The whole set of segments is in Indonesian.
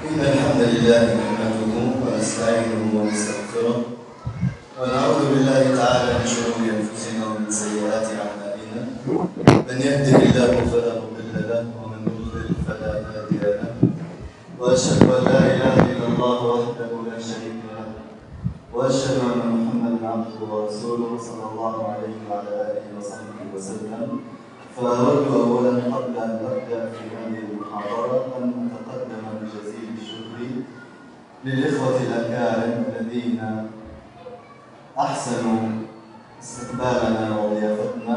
إن الحمد لله نحمده ونستعينه ونستغفره ونعوذ بالله تعالى من شرور أنفسنا ومن سيئات أعمالنا. من يهده الله فلا مضل له ومن يضلل فلا هادي له. وأشهد أن لا إله إلا الله وحده لا شريك له وأشهد أن محمدا عبده ورسوله صلى الله عليه وعلى آله وصحبه وسلم. فأود أولا قبل أن أبدأ في هذه المحاضرة أن أتقدم بجزيل الشكر للإخوة الأكارم الذين أحسنوا استقبالنا وضيافتنا.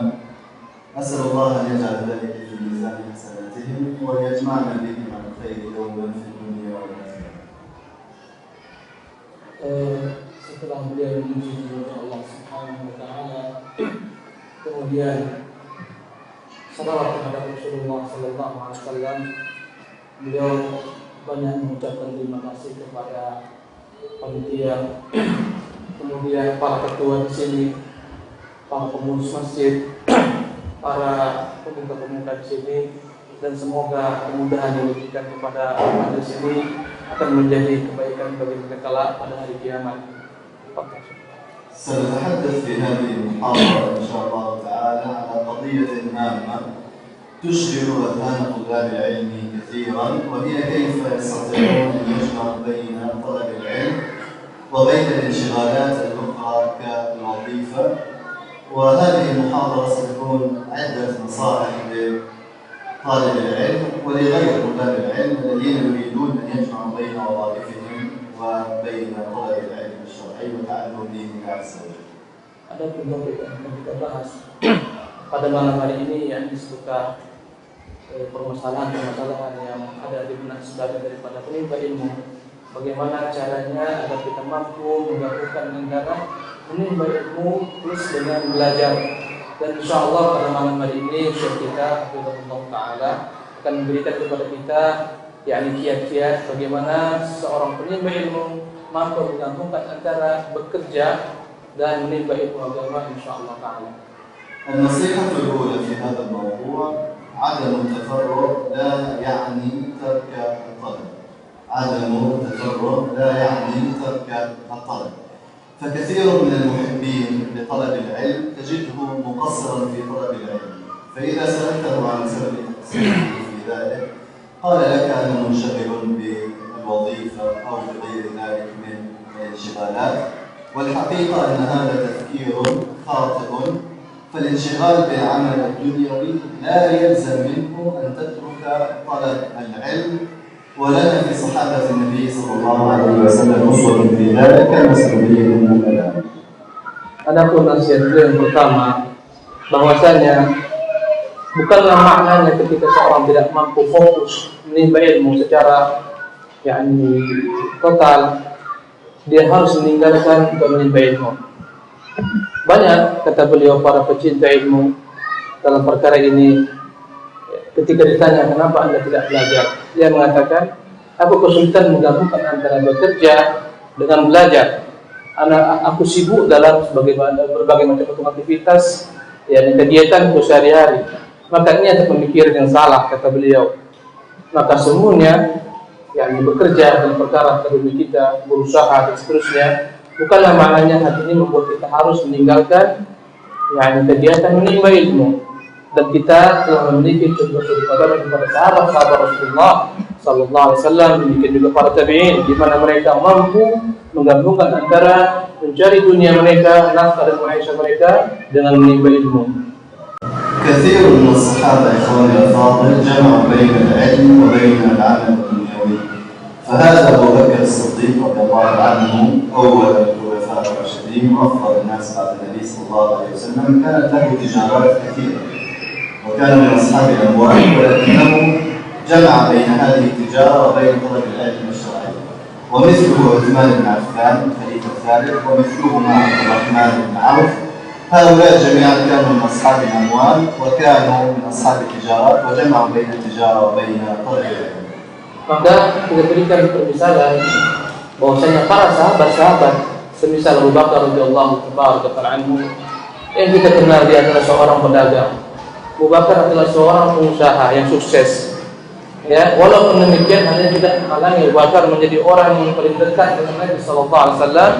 أسأل الله أن يجعل ذلك في ميزان حسناتهم وأن يجمعنا بهم على الخير دوما في الدنيا والآخرة. Setelah beliau memuji Allah Subhanahu wa taala, kemudian salawat kepada Rasulullah sallallahu alaihi wasallam, beliau banyak mengucapkan terima kasih kepada panitia, kemudian para ketua di sini, para pengurus masjid, para pemuda-pemuda di sini, dan semoga kemudahan yang diberikan kepada majelis ini akan menjadi kebaikan bagi kita kelak pada hari kiamat. سنتحدث في هذه المحاضرة إن شاء الله تعالى على قضية هامة تشغل أذهان طلاب العلم كثيرا، وهي كيف يستطيعون أن يجمعوا بين طلب العلم وبين الانشغالات الأخرى كالوظيفة. وهذه المحاضرة ستكون عدة نصائح لطالب العلم ولغير طلاب العلم الذين يريدون أن يجمعوا بين وظائفهم وبين طلب العلم الشرعي وتعلم دين الله عز وجل. Ada topik yang akan kita bahas pada malam hari ini yang seputar permasalahan-permasalahan yang ada di benak sebagian daripada penimba ilmu. Bagaimana caranya agar kita mampu menggabungkan antara menimba ilmu plus dengan belajar. Dan insyaallah pada malam hari ini Syekh kita Hafizahullah Ta'ala akan memberikan kepada kita yakni kiat-kiat bagaimana seorang penimba ilmu mampu menggabungkan antara bekerja dan menimba ilmu agama insyaallah ta'ala. النصيحة الأولى في هذا الموضوع عدم التفرغ لا يعني ترك الطلب. عدم التفرغ لا يعني ترك الطلب. فكثير من المحبين لطلب العلم تجده مقصرا في طلب العلم، فإذا سألته عن سبب تقصيره في ذلك قال لك أنا منشغل بالوظيفة أو بغير ذلك من الانشغالات. والحقيقة أن هذا تفكير خاطئ، فالانشغال بالعمل الدنيوي لا يلزم منه أن تترك طلب العلم. ولنا في صحابة النبي صلى الله عليه وسلم أسوة في ذلك مسؤولية مبلغة. Adapun nasihat yang pertama, bahwasanya bukanlah maknanya ketika seorang tidak mampu fokus menimba ilmu secara yakni total, dia harus meninggalkan untuk menimba ilmu. Banyak kata beliau para pecinta ilmu dalam perkara ini, ketika ditanya kenapa Anda tidak belajar, dia mengatakan aku kesulitan menggabungkan antara bekerja dengan belajar. Aku sibuk dalam berbagai macam aktivitas yakni kegiatanku sehari-hari. Maka ini ada pemikiran yang salah kata beliau. Maka semuanya yang bekerja dalam perkara kedua kita, berusaha dan seterusnya, bukanlah maknanya hal ini membuat kita harus meninggalkan yang kegiatan menimba ilmu. Dan kita telah memiliki contoh-contoh kepada sahabat-sahabat Rasulullah sallallahu alaihi wasallam, demikian juga para tabi'in, di mana mereka mampu menggabungkan antara mencari dunia mereka, nafkah dan maisha mereka dengan menimba ilmu. كثير من الصحابة إخواني الأفاضل جمعوا بين العلم وبين العمل الدنيوي. فهذا أبو بكر الصديق رضي الله عنه أول الخلفاء الراشدين وأفضل الناس بعد النبي صلى الله عليه وسلم، كانت له تجارات كثيرة وكان من أصحاب الأموال، ولكنه جمع بين هذه التجارة وبين طلب العلم الشرعي. ومثله عثمان بن عفان الخليفة الثالث، ومثلهما عبد الرحمن بن عوف، هؤلاء جميعا كانوا من أصحاب الأموال وكانوا من أصحاب التجارات وجمعوا بين التجارة وبين طلب العلم. Maka kita berikan permisalan bahwasanya para sahabat-sahabat semisal Abu Bakar radhiyallahu anhu yang kita kenal dia adalah seorang pedagang. Abu Bakar adalah seorang pengusaha yang sukses. Ya, walaupun demikian hanya tidak menghalangi Abu Bakar menjadi orang yang paling dekat dengan Nabi sallallahu alaihi wasallam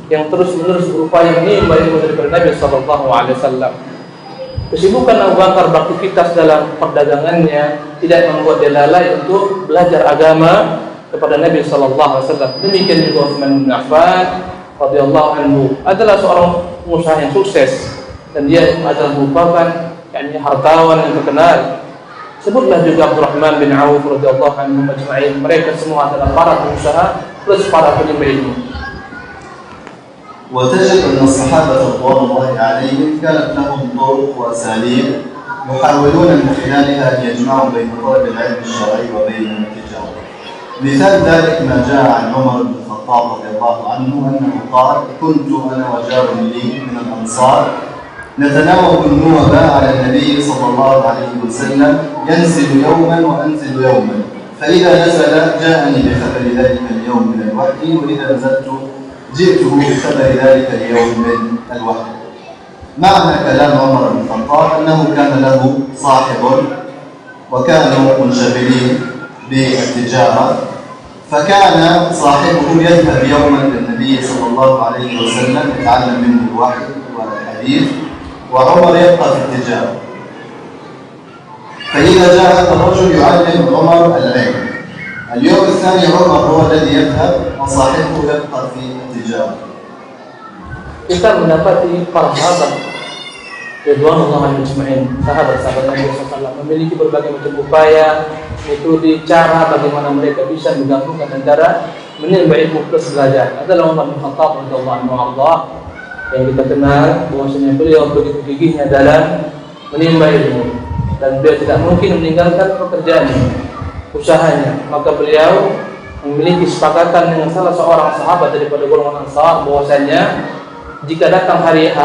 yang terus-menerus berupaya menimba ilmu dari Nabi sallallahu alaihi wasallam. Kesibukan Abu Bakar beraktivitas dalam perdagangannya tidak membuat dia lalai untuk belajar agama kepada Nabi sallallahu alaihi wasallam. Demikian juga Utsman bin Affan radhiyallahu anhu adalah seorang pengusaha yang sukses dan dia adalah merupakan hartawan yang terkenal. Sebutlah juga Abdurrahman bin Auf radhiyallahu anhu majma'in. Mereka semua adalah para pengusaha plus para penimba ilmu. وتجد أن الصحابة رضوان الله عليهم كانت لهم طرق وأساليب يحاولون من خلالها أن يجمعوا بين طلب العلم الشرعي وبين التجارة. مثال ذلك ما جاء عن عمر بن الخطاب رضي الله عنه أنه قال: كنت أنا وجار لي من الأنصار نتناوب النوبة على النبي صلى الله عليه وسلم ينزل يوما وأنزل يوما، فإذا نزل جاءني بخبر ذلك اليوم من الوحي، وإذا نزلت جئته بخبر ذلك اليوم من الوحي. معنى كلام عمر بن الخطاب أنه كان له صاحب وكانوا منشغلين بالتجارة، فكان صاحبه يذهب يوما للنبي صلى الله عليه وسلم يتعلم منه الوحي والحديث، وعمر يبقى في التجارة. فإذا جاء هذا الرجل يعلم عمر العلم، اليوم الثاني عمر هو الذي يذهب وصاحبه يبقى في التجارة. Kita mendapati para sahabat radhiyallahu anhum, sahabat-sahabat Nabi SAW memiliki berbagai macam upaya, metode, cara bagaimana mereka bisa menggabungkan antara menimba ilmu plus belajar. Adalah Umar bin Khattab radhiyallahu anhu yang kita kenal bahwasanya beliau begitu gigihnya dalam menimba ilmu dan beliau tidak mungkin meninggalkan pekerjaannya, usahanya. Maka beliau memiliki kesepakatan dengan salah seorang sahabat daripada golongan Ansar bahwasanya jika datang hari H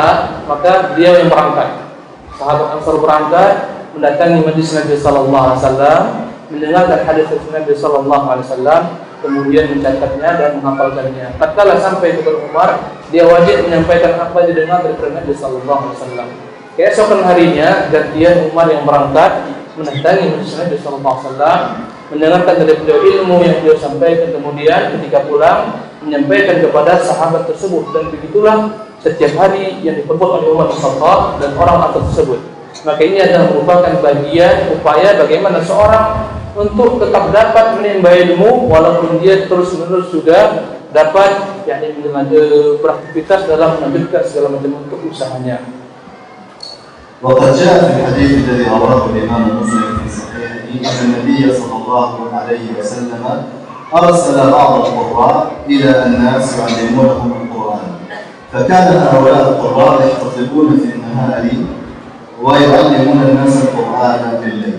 maka beliau yang berangkat. Sahabat Ansar berangkat mendatangi majlis Nabi sallallahu alaihi wasallam, mendengarkan hadis Nabi sallallahu alaihi wasallam, kemudian mencatatnya dan menghafalkannya. Tatkala sampai kepada Umar, dia wajib menyampaikan apa yang didengar dari Nabi sallallahu alaihi wasallam. Keesokan harinya gantian Umar yang berangkat mendatangi majlis Nabi sallallahu alaihi wasallam, mendengarkan dari beliau ilmu yang beliau sampaikan, kemudian ketika pulang menyampaikan kepada sahabat tersebut, dan begitulah setiap hari yang diperbuat oleh Umar bin Khattab dan orang tersebut. Maka ini adalah merupakan bagian upaya bagaimana seorang untuk tetap dapat menimba ilmu walaupun dia terus-menerus juga dapat beraktivitas dalam melanjutkan segala macam bentuk usahanya. وقد جاء في الحديث الذي رواه الإمام مسلم في صحيحه أن النبي صلى الله عليه وسلم أرسل بعض القراء إلى الناس يعلمونهم القرآن، فكان هؤلاء القراء يحتطبون في النهار ويعلمون الناس القرآن بالليل.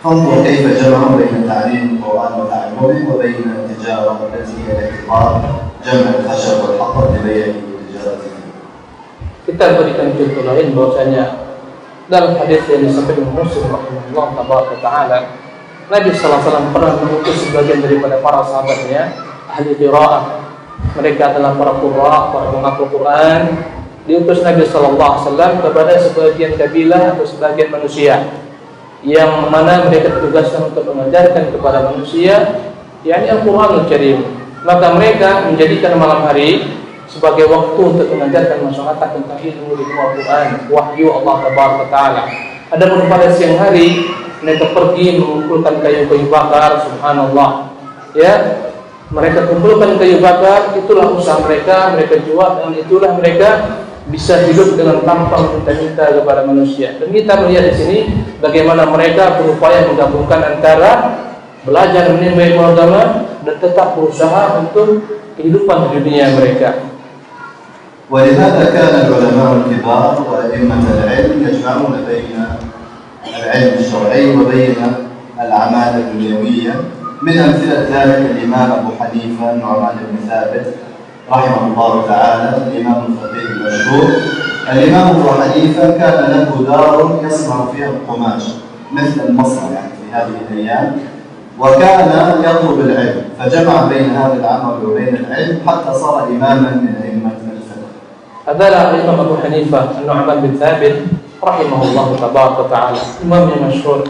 فانظر كيف جمعوا بين تعليم القرآن وتعلمه وبين التجارة التي هي الاحتطاب، جمع الخشب والحطب لبيع تجارته. Kita berikan contoh lain bahwasanya dalam hadis yang disampaikan Muslim rahimahullah taala, Nabi sallallahu alaihi wasallam pernah mengutus sebagian daripada para sahabatnya ahli qiraah. Mereka adalah para qurra, para penghafal Quran. Diutus Nabi sallallahu alaihi wasallam kepada sebagian kabilah atau sebagian manusia yang mana mereka ditugaskan untuk mengajarkan kepada manusia Al-Qur'anul Karim. Maka mereka menjadikan malam hari sebagai waktu untuk mengajarkan masyarakat tentang ilmu Al-Quran, wahyu Allah Taala. Adapun pada siang hari mereka pergi mengumpulkan kayu-kayu bakar, subhanallah. Mereka kumpulkan kayu bakar, itulah usaha mereka, mereka jual, dan itulah mereka bisa hidup dengan tanpa minta-minta kepada manusia. Dan kita melihat di sini bagaimana mereka berupaya menggabungkan antara belajar menimba ilmu agama dan tetap berusaha untuk kehidupan di dunia mereka. ولهذا كان العلماء الكبار وأئمة العلم يجمعون بين العلم الشرعي وبين الأعمال الدنيوية. من أمثلة ذلك الإمام أبو حنيفة النعمان بن ثابت رحمه الله تعالى، الإمام الفقيه المشهور. الإمام أبو حنيفة كان له دار يصنع فيها القماش مثل المصنع في هذه الأيام، وكان يطلب العلم فجمع بين هذا العمل وبين العلم حتى صار إماما من أئمة الفقه. Adalah Imam Abu Hanifah An-Nu'man bin Thabit rahimahullah taala, imam yang masyhur.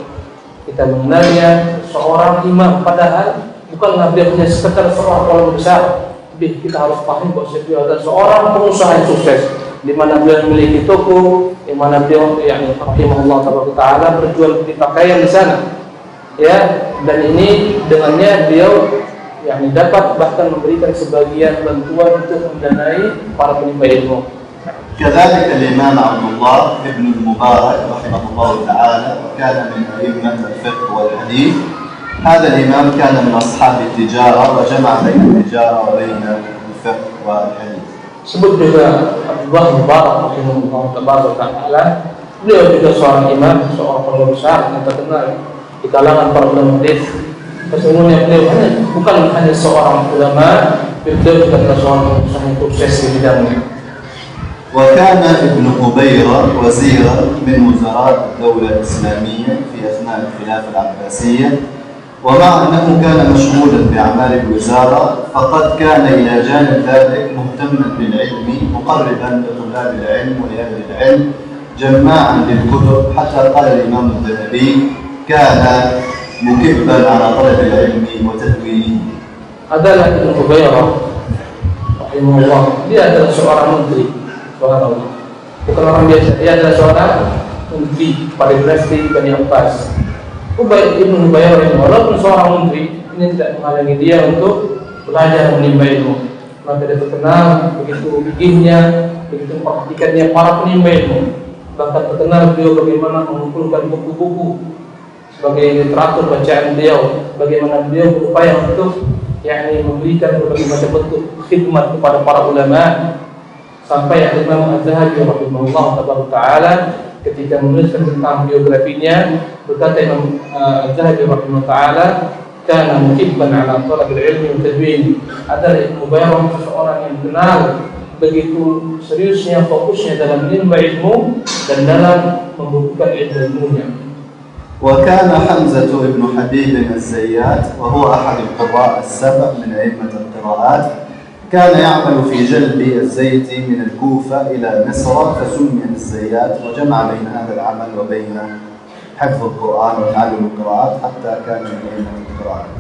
kita mengenalnya seorang imam, padahal bukanlah beliau hanya sekedar seorang ulama besar. Tapi kita harus paham bahwa beliau adalah seorang pengusaha yang sukses, di mana beliau memiliki toko, di mana beliau rahimahullah taala berjual beli pakaian di sana. Ya, dan ini dengannya beliau dapat bahkan memberikan sebagian bantuan untuk mendanai para penimba ilmu. كذلك الإمام عبد الله بن المبارك رحمه الله تعالى وكان من أئمة الفقه والحديث. هذا الإمام كان من أصحاب التجارة وجمع بين التجارة وبين الفقه والحديث. Sebut juga Abdullah Mubarak rahimahullah taala. Beliau juga seorang imam, seorang ulama besar yang terkenal di kalangan para ulama hadis. Sesungguhnya beliau bukan hanya seorang ulama, beliau juga adalah seorang pengusaha yang sukses di bidangnya. وكان ابن هبيرة وزيرا من وزراء الدولة الإسلامية في أثناء الخلافة العباسية، ومع أنه كان مشغولا بأعمال الوزارة فقد كان إلى جانب ذلك مهتما بالعلم مقربا لطلاب العلم ولأهل العلم جماعا للكتب، حتى قال الإمام الذهبي كان مكبا على طلب العلم وتدوينه. Adalah Ibnu Hubairah rahimahullah, dia adalah seorang menteri. Bukan orang biasa, dia adalah seorang menteri pada dinasti Bani Abbas. Ibnu Hubairah walaupun seorang menteri, ini tidak menghalangi dia untuk belajar menimba ilmu. Maka dia terkenal begitu gigihnya, begitu memperhatikannya para penimba ilmu. Bahkan terkenal beliau bagaimana mengumpulkan buku-buku sebagai literatur bacaan beliau, bagaimana beliau berupaya untuk memberikan berbagai macam bentuk khidmat kepada para ulama. Sampai Imam Az-Zahabi rahimahullah taala ketika menuliskan tentang biografinya berkata Imam Az-Zahabi rahimahullah taala kana muhibban ala talab al-ilmi wa tadwin. Adalah Ibnu Hubairah seorang yang kenal begitu seriusnya fokusnya dalam menimba ilmu dan dalam membukukan ilmunya. وكان حمزة بن حبيب الزيات وهو أحد القراء السبع من أئمة القراءات، كان يعمل في جلب الزيت من الكوفة إلى مصر فسمي بالزيات، وجمع بين هذا العمل وبين حفظ القرآن وتعلم القراءات حتى كان من أئمة القراءات.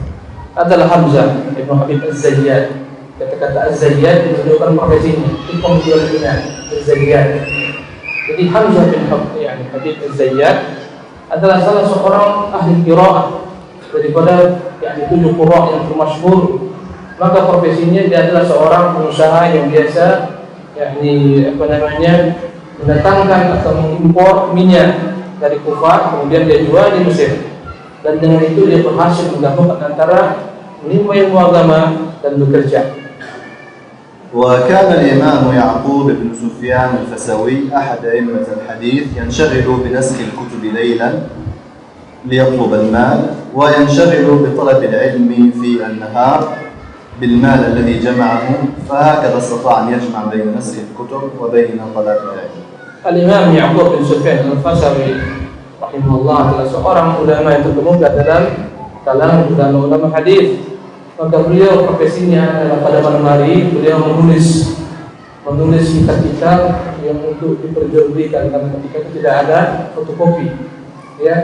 Adalah Hamzah ibn Habib Az-Zayyat. Kata-kata Az-Zayyat menunjukkan profesinya, itu penjual minyak Az-Zayyat. Jadi Hamzah bin Habib Az-Zayyat adalah salah seorang ahli qiraah daripada 7 qurra yang termasyhur. Maka profesinya dia adalah seorang pengusaha yang biasa mendatangkan atau mengimpor minyak dari Kufah, kemudian dia jual di Mesir. Dan dengan itu dia berhasil menggabungkan antara menimba ilmu agama dan bekerja. وكان الإمام يعقوب بن سفيان الفسوي أحد أئمة الحديث ينشغل بنسخ الكتب ليلا ليطلب المال، وينشغل بطلب العلم في النهار بالمال الذي جمعه، فهكذا استطاع أن يجمع بين نسخ الكتب وبين طلب العلم. الإمام يعقوب بن سفيان الفسوي rahimahullah adalah seorang ulama yang terkemuka dalam kalangan ulama hadis. Maka beliau profesinya adalah pada malam hari beliau menulis kitab-kitab yang untuk diperjualbelikan, karena ketika itu tidak ada fotokopi.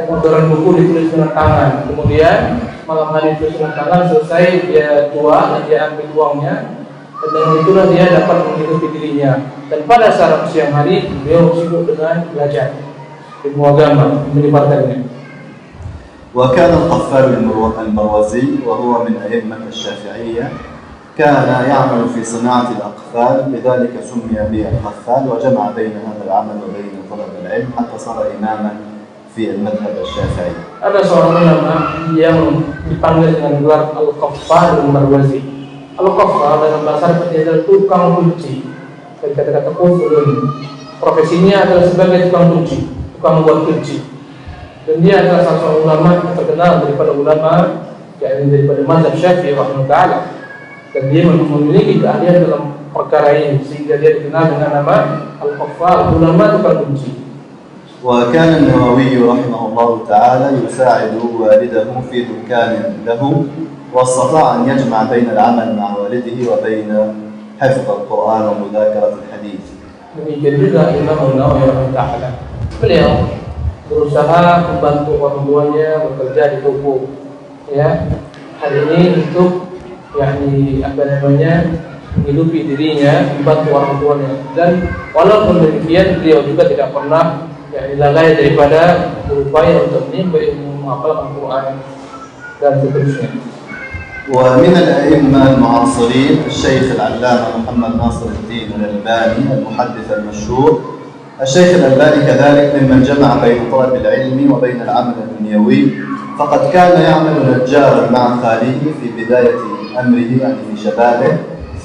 Orderan buku ditulis dengan tangan, kemudian malam hari ditulis dengan tangan, selesai dia jual dan dia ambil uangnya, dan dengan itulah dia dapat menghidupi dirinya. Dan pada saat siang hari beliau sibuk dengan belajar ilmu agama, menyebarkannya. وكان القفال المروزي وهو من أئمة الشافعية كان يعمل في صناعة الأقفال، لذلك سمي به القفال، وجمع بين هذا العمل وبين طلب العلم حتى صار إماما في المذهب الشافعي. Ada seorang ulama yang dipanggil dengan gelar Al-Qaffal Al-Marwazi. Al-Qaffal dalam bahasa Arab adalah tukang kunci. Dari kata-kata kufrun. Profesinya adalah sebagai tukang kunci, tukang buat kunci. Dan dia adalah salah seorang ulama yang terkenal daripada ulama daripada mazhab Syafi'i rahimahullah. Dan dia memiliki keahlian dalam perkara ini sehingga dia dikenal dengan nama Al-Qaffal, ulama tukang kunci. وكان النووي رحمه الله تعالى يساعد والده في دكان له، واستطاع أن يجمع بين العمل مع والده وبين حفظ القرآن ومذاكرة الحديث. Demikian juga Imam Nawawi rahimahullah. Beliau berusaha membantu orang tuanya bekerja di toko, ya. Hari ini untuk menghidupi dirinya, membantu orang tuanya. Dan walaupun demikian, beliau juga tidak pernah lalai daripada berupaya untuk menimba ilmu, menghafalkan Al-Quran dan seterusnya. ومن الأئمة المعاصرين الشيخ العلامة محمد ناصر الدين الألباني المحدث المشهور. الشيخ الألباني كذلك ممن جمع بين طلب العلم وبين العمل الدنيوي، فقد كان يعمل نجارا مع خاله في بداية أمره يعني في شبابه،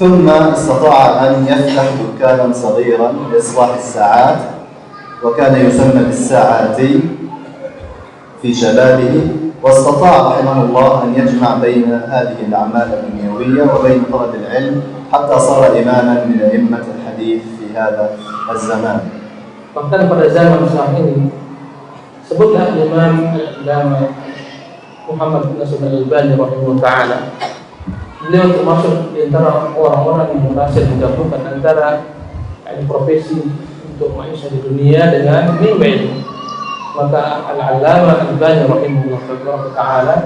ثم استطاع أن يفتح دكانا صغيرا لإصلاح الساعات وكان يسمى بالساعاتي في شبابه، واستطاع رحمه الله أن يجمع بين هذه الأعمال الدنيوية وبين طلب العلم حتى صار إماما من أئمة الحديث في هذا الزمان. Bahkan pada zaman saat ini, sebutlah Imam Al-Allamah Muhammad bin Nasr Al-Albani rahimahullah ta'ala, beliau termasuk di antara orang-orang yang berhasil menggabungkan antara profesi untuk maisha di dunia dengan ilmu. Maka Al-Allamah Al-Albani rahimahullah ta'ala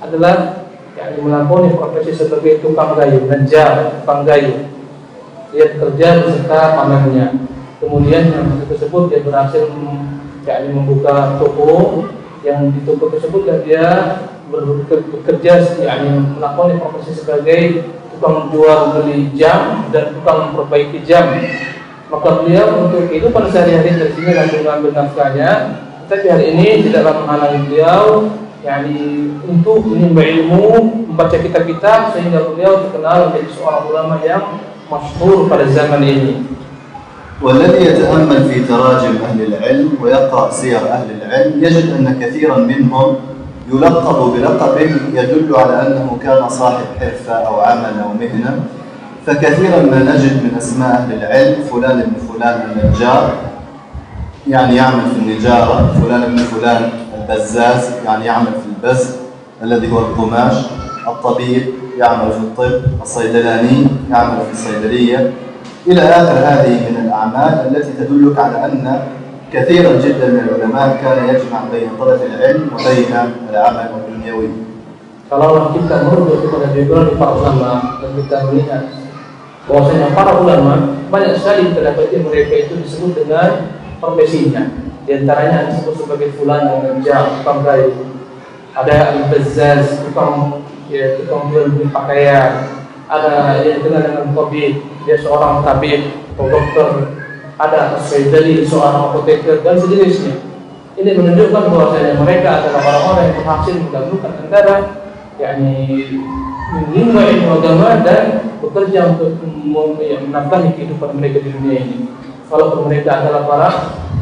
adalah melakoni profesi sebagai tukang gayu, najar, tukang gayu. Dia bekerja beserta pamannya. Kemudian yang tersebut dia berhasil membuka toko, yang di toko tersebut dia bekerja melakoni profesi sebagai tukang jual beli jam dan tukang memperbaiki jam. Maka beliau untuk kehidupan sehari-hari dari sini dan mengambil nafkahnya, tapi hari ini tidaklah menghalangi beliau untuk menimba ilmu, membaca kitab-kitab, sehingga beliau terkenal menjadi seorang ulama yang masyhur pada zaman ini. والذي يتأمل في تراجم أهل العلم ويقرأ سير أهل العلم يجد أن كثيرا منهم يلقب بلقب يدل على أنه كان صاحب حرفة أو عمل أو مهنة. فكثيرا ما نجد من أسماء أهل العلم فلان بن فلان النجار، يعني يعمل في النجارة، فلان بن فلان البزاز، يعني يعمل في البز الذي هو القماش، الطبيب يعمل في الطب، الصيدلاني يعمل في الصيدلية، إلى آخر هذه من الأعمال التي تدلك على أن كثيرا جدا من العلماء كان يجمع بين طلب العلم وبين العمل الدنيوي. Kalau kita merujuk kepada biografi para ulama dan kita melihat bahwasanya para ulama banyak sekali kita dapati mereka itu disebut dengan profesinya. Di antaranya disebut sebagai fulan yang najar, tukang gayu. Ada al-bazzaz, tukang jual beli pakaian. Ada yang dikenal dengan tabib, dia seorang tabib atau dokter. Ada sayyidali, seorang apoteker dan sejenisnya. Ini menunjukkan bahwasanya mereka adalah orang-orang yang berhasil menggabungkan antara menimba ilmu agama dan bekerja untuk menafkahi kehidupan mereka di dunia ini. Walaupun mereka adalah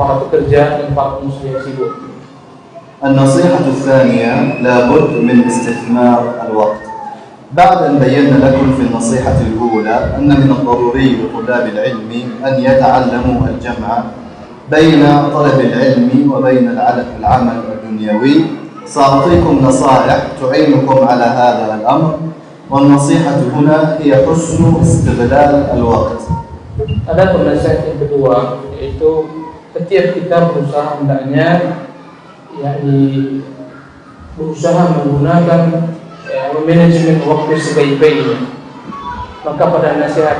para pekerja dan para pengusaha yang sibuk. النصيحة الثانية لابد من استثمار الوقت. بعد أن بينا لكم في النصيحة الأولى أن من الضروري لطلاب العلم أن يتعلموا الجمع بين طلب العلم وبين العمل الدنيوي، سأعطيكم نصائح تعينكم على هذا الأمر، والنصيحة هنا هي حسن استغلال الوقت. Adapun nasihat yang kedua, yaitu setiap kita berusaha hendaknya berusaha menggunakan manajemen waktu sebaik-baiknya. Maka pada nasihat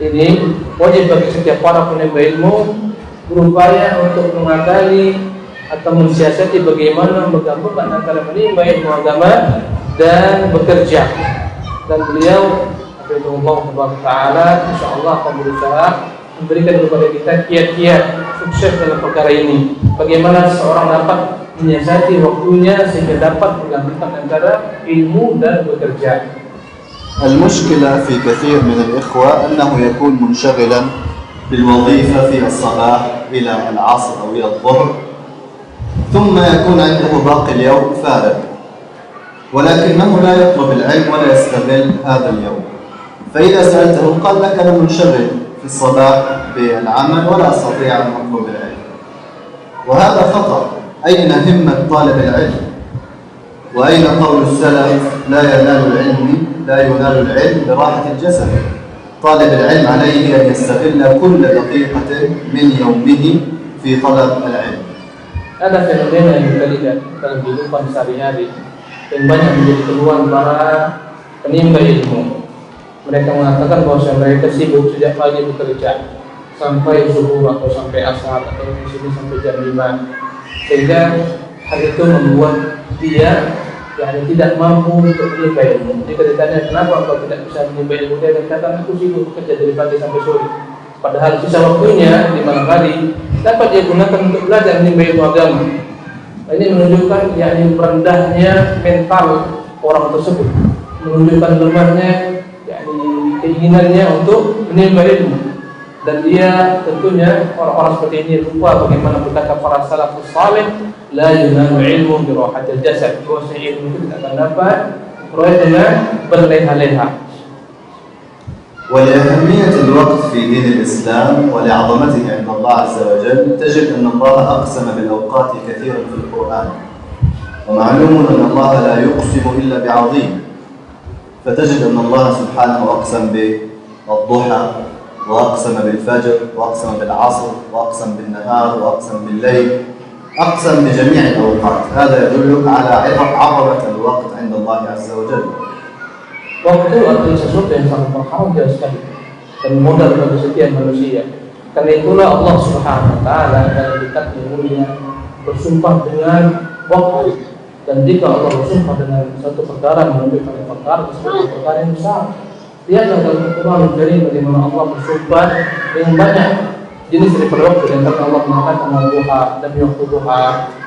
ini wajib bagi setiap para penimba ilmu berupaya untuk mengakali atau mensiasati bagaimana menggabungkan antara menimba ilmu agama dan bekerja. Dan beliau Allah Taala insyaallah akan berusaha memberikan kepada kita kiat-kiat sukses dalam perkara ini. Bagaimana seseorang dapat menyiasati waktunya sehingga dapat menggabungkan antara ilmu dan bekerja. المشكلة في كثير من الإخوة أنه يكون منشغلا بالوظيفة في الصباح إلى العصر أو إلى الظهر، ثم يكون عنده باقي اليوم فارغ، ولكنه لا يطلب العلم ولا يستغل هذا اليوم. فإذا سألته قال لك أنا منشغل في الصباح بالعمل ولا أستطيع أن أطلب العلم. وهذا خطأ. أين همة طالب العلم؟ وأين قول السلف لا ينال العلم براحة الجسد؟ طالب العلم عليه أن يستغل كل دقيقة من يومه في طلب العلم. Ada fenomena yang kita lihat dalam kehidupan sehari-hari yang banyak menjadi keluhan para penimba ilmu. Mereka mengatakan bahwa mereka sibuk sejak pagi bekerja sampai zuhur atau sampai asar atau di sini sampai jam 5, sehingga hal itu membuat dia tidak mampu untuk menimba ilmu. Jika ditanya kenapa engkau tidak bisa menimba ilmu, dia katakan aku sibuk bekerja dari pagi sampai sore. Padahal sisa waktunya di malam hari dapat dia gunakan untuk belajar menimba ilmu agama. Ini menunjukkan rendahnya mental orang tersebut, menunjukkan lemahnya keinginannya untuk menimba ilmu. Dan dia tentunya orang-orang seperti ini lupa bagaimana berkata para salafus saleh, la yunalu ilmu bi rahatil jasad. Bahwa ilmu itu tidak akan dapat peroleh dengan berleha-leha. ولأهمية الوقت في دين الإسلام ولعظمته عند الله عز وجل تجد أن الله أقسم بالأوقات كثيرا في القرآن، ومعلوم أن الله لا يقسم إلا بعظيم، فتجد أن الله سبحانه أقسم بالضحى وأقسم بالفجر وأقسم بالعصر وأقسم بالنهار وأقسم بالليل، أقسم بجميع الأوقات. هذا يدلك على عظمة الوقت عند الله عز وجل. Waktu adalah sesuatu yang sangat berharga sekali dan modal bagi setiap manusia. Karena itulah Allah Subhanahu wa taala dalam kitab-Nya mulia bersumpah dengan waktu. Dan jika Allah bersumpah dengan satu perkara menunjukkan perkara tersebut perkara yang besar. Lihatlah dalam Al-Quran Al-Karim bagaimana Allah bersumpah dengan banyak jenis daripada waktu. Dan Allah mengatakan duha, demi waktu duha,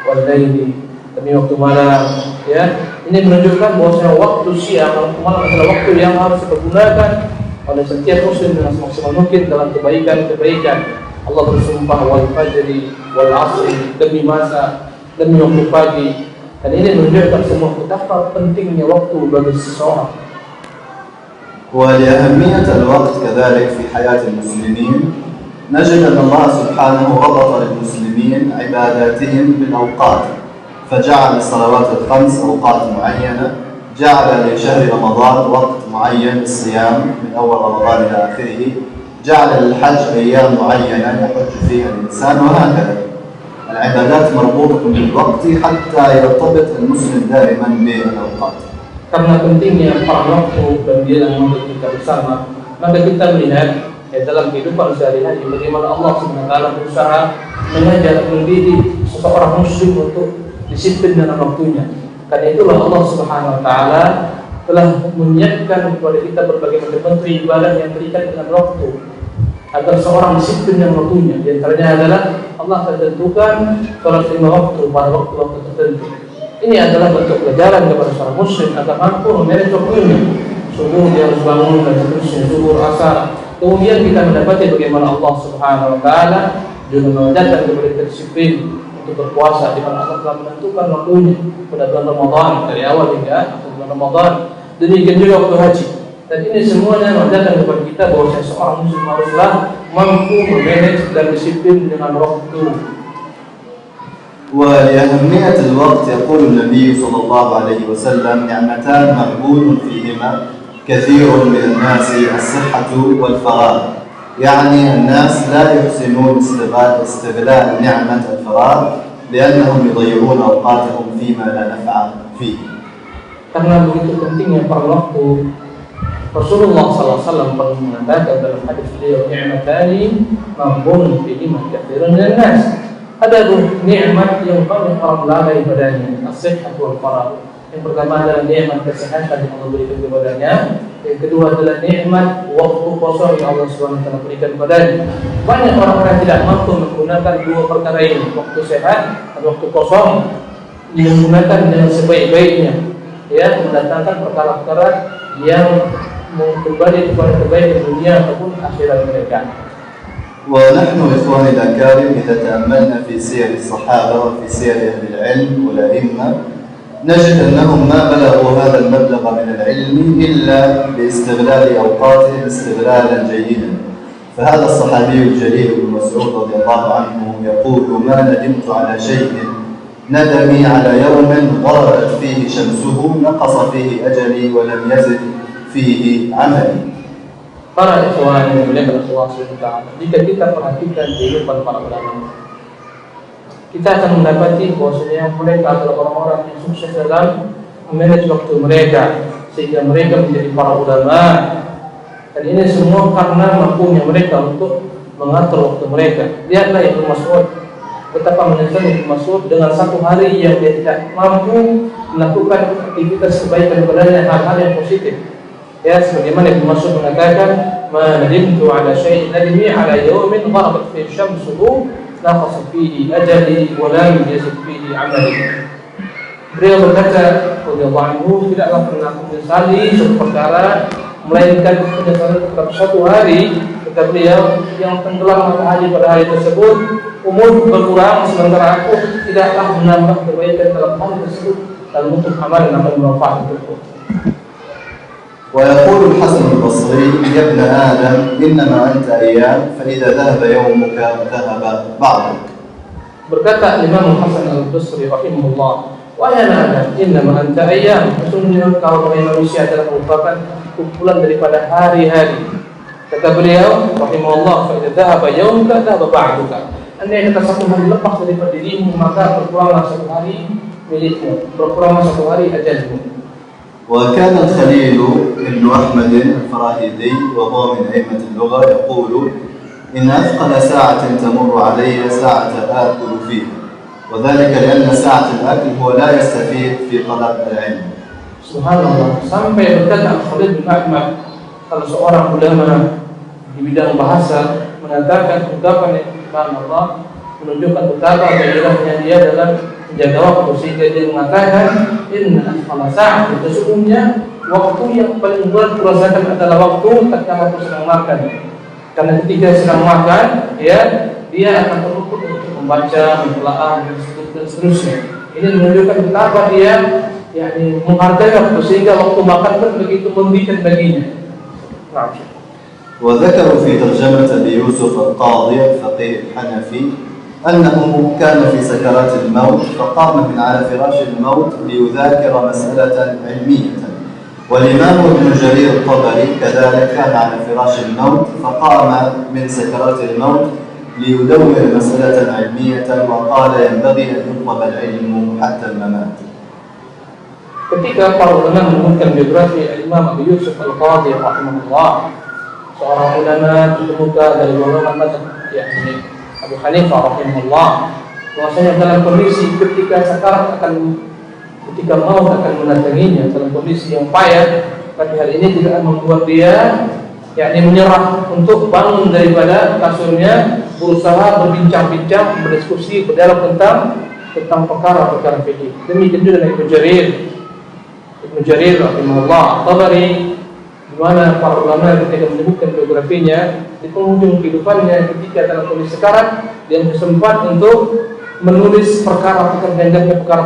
wal laili, demi waktu malam, ya. Ini menunjukkan bahwa waktu siang atau malam adalah waktu yang harus dipergunakan oleh setiap muslim dengan semaksimal mungkin dalam kebaikan-kebaikan. Allah bersumpah wal fajri wal asri, demi masa, demi waktu pagi. Dan ini menunjukkan semua betapa pentingnya waktu bagi seseorang. ولأهمية الوقت كذلك في حياة المسلمين نجد أن الله سبحانه ربط للمسلمين عباداتهم بالأوقات، فجعل الصلوات الخمس أوقات معينة، جعل لشهر رمضان وقت معين للصيام من أول رمضان إلى آخره، جعل للحج أيام معينة يحج فيها الإنسان، وهكذا. العبادات مربوطة بالوقت حتى يرتبط المسلم دائما بالأوقات. Karena pentingnya para waktu dan dia yang membuat kita bersama, maka kita melihat dalam kehidupan sehari-hari bagaimana Allah SWT berusaha mengajar, mendidik seseorang muslim untuk disiplin dalam waktunya. Karena itulah Allah Subhanahu wa taala telah menyiapkan kepada kita berbagai macam bentuk ibadah yang terikat dengan waktu agar seorang disiplin dengan waktunya. Di antaranya adalah Allah telah tentukan salat 5 waktu pada waktu-waktu tertentu. Ini adalah bentuk pelajaran kepada seorang muslim agar mampu memanage waktunya. Subuh dia harus bangun dan seterusnya, zuhur, asar. Kemudian kita mendapati bagaimana Allah Subhanahu wa taala juga mengajarkan kepada kita disiplin untuk berpuasa, di mana Allah telah menentukan waktunya pada bulan Ramadan dari awal hingga akhir bulan Ramadan. Demikian juga waktu haji. Dan ini semuanya mengajarkan kepada kita bahwa seorang muslim haruslah mampu memanage dan disiplin dengan waktu. ولأهمية الوقت يقول النبي صلى الله عليه وسلم نعمتان مغبون فيهما كثير من الناس الصحة والفراغ. يعني الناس لا يحسنون استغلال نعمة الفراغ لأنهم يضيعون أوقاتهم فيما لا نفع فيه. Karena begitu pentingnya para waktu, Rasulullah SAW pernah mengatakan dalam hadis beliau, ni'matani maghbunun fihima katsirun minan nas. Ada nikmat yang banyak orang lalai padanya, as-sihhat wal faragh. Yang pertama adalah nikmat kesehatan yang Allah berikan kepadanya. Yang kedua adalah nikmat waktu kosong yang Allah SWT berikan kepadanya. Banyak orang-orang yang tidak mampu menggunakan dua perkara ini, waktu sehat dan waktu kosong, digunakan dengan sebaik-baiknya, ya, mendatangkan perkara-perkara yang kembali kepada kebaikan dunia ataupun akhirat mereka. ونحن إخواني الأكارم إذا تأملنا في سير الصحابة وفي سير أهل العلم والأئمة نجد أنهم ما بلغوا هذا المبلغ من العلم إلا باستغلال أوقاتهم استغلالا جيدا. فهذا الصحابي الجليل ابن مسعود رضي الله عنه يقول ما ندمت على شيء ندمي على يوم غربت فيه شمسه نقص فيه أجلي ولم يزد فيه عملي. Para ikhwan yang dimuliakan Allah SWT, jika kita perhatikan kehidupan para ulama, kita akan mendapati bahwasanya mereka adalah orang-orang yang sukses dalam memanage waktu mereka sehingga mereka menjadi para ulama. Dan ini semua karena mampunya mereka untuk mengatur waktu mereka. Lihatlah Ibnu Mas'ud, betapa menyesal Ibnu Mas'ud dengan satu hari yang dia tidak mampu melakukan aktivitas kebaikan padanya, hal-hal yang positif. Ya, sebagaimana Ibnu Mas'ud mengatakan, "Ma nadimtu ala syai'in nadimi ala yawmin gharabat fi syamsuhu la khasaf fihi ajali wa la yazid fihi amali." Beliau berkata, radhiyallahu anhu, tidaklah pernah aku menyesali suatu perkara melainkan penyesalan terhadap suatu hari, kata beliau, yang tenggelam matahari pada hari tersebut, umur berkurang sementara aku tidaklah menambah kebaikan dalam hari tersebut dalam bentuk amal yang akan bermanfaat untukku. ويقول الحسن البصري: يا ابن آدم إنما أنت أيام فإذا ذهب يومك ذهب بعضك. Berkata Imam Hasan al-Basri rahimahullah, wahai anak, innama anta ayyam, sesungguhnya kau manusia adalah merupakan kumpulan daripada hari-hari. Kata beliau rahimahullah, fa idza dhahaba yawmuka dhahaba ba'duka. Andai kata satu hari lepas daripada dirimu, maka berkuranglah satu hari milikmu, berkuranglah satu hari ajalmu. وكان الخليل بن أحمد الفراهيدي وهو من أئمة اللغة يقول: إن أثقل ساعة تمر علي ساعة آكل فيها، وذلك لأن ساعة الأكل هو لا يستفيد في طلب العلم. Subhanallah, sampai berkata Khalil bin Ahmad, kalau seorang ulama di bidang bahasa mengatakan ungkapan yang subhanallah menunjukkan betapa gairahnya dia dalam menjaga waktu, sehingga dia mengatakan inna asfala sa'at, sesungguhnya waktu yang paling berat kurasakan adalah waktu tatkala aku sedang makan. Karena ketika sedang makan, ya, dia akan terluput untuk membaca, mentelaah dan seterusnya. Ini menunjukkan betapa dia menghargai waktu, sehingga waktu makan pun begitu memberikan baginya. وذكروا في ترجمة أبي يوسف القاضي الفقيه الحنفي أنه كان في سكرات الموت فقام من على فراش الموت ليذاكر مسألة علمية. والإمام ابن جرير الطبري كذلك كان على فراش الموت فقام من سكرات الموت ليدور مسألة علمية وقال ينبغي أن يطلب العلم حتى الممات. Ketika para ulama menemukan biografi Imam Abu Yusuf Al-Qadhi rahimahullah, seorang ulama terkemuka dari golongan mazhab Abu Hanifah rahimahullah, bahwasanya dalam kondisi ketika maut akan mendatanginya dalam kondisi yang payah, tapi hal ini tidak membuat dia menyerah untuk bangun daripada kasurnya, berusaha berbincang-bincang, berdiskusi, berdialog tentang perkara-perkara fikih. Demikian juga dengan Ibnu Jarir rahimahullah Tabari, di mana para ulama ketika menyebutkan biografinya di penghujung kehidupannya ketika dalam kondisi sekarat, dia bersempat untuk menulis perkara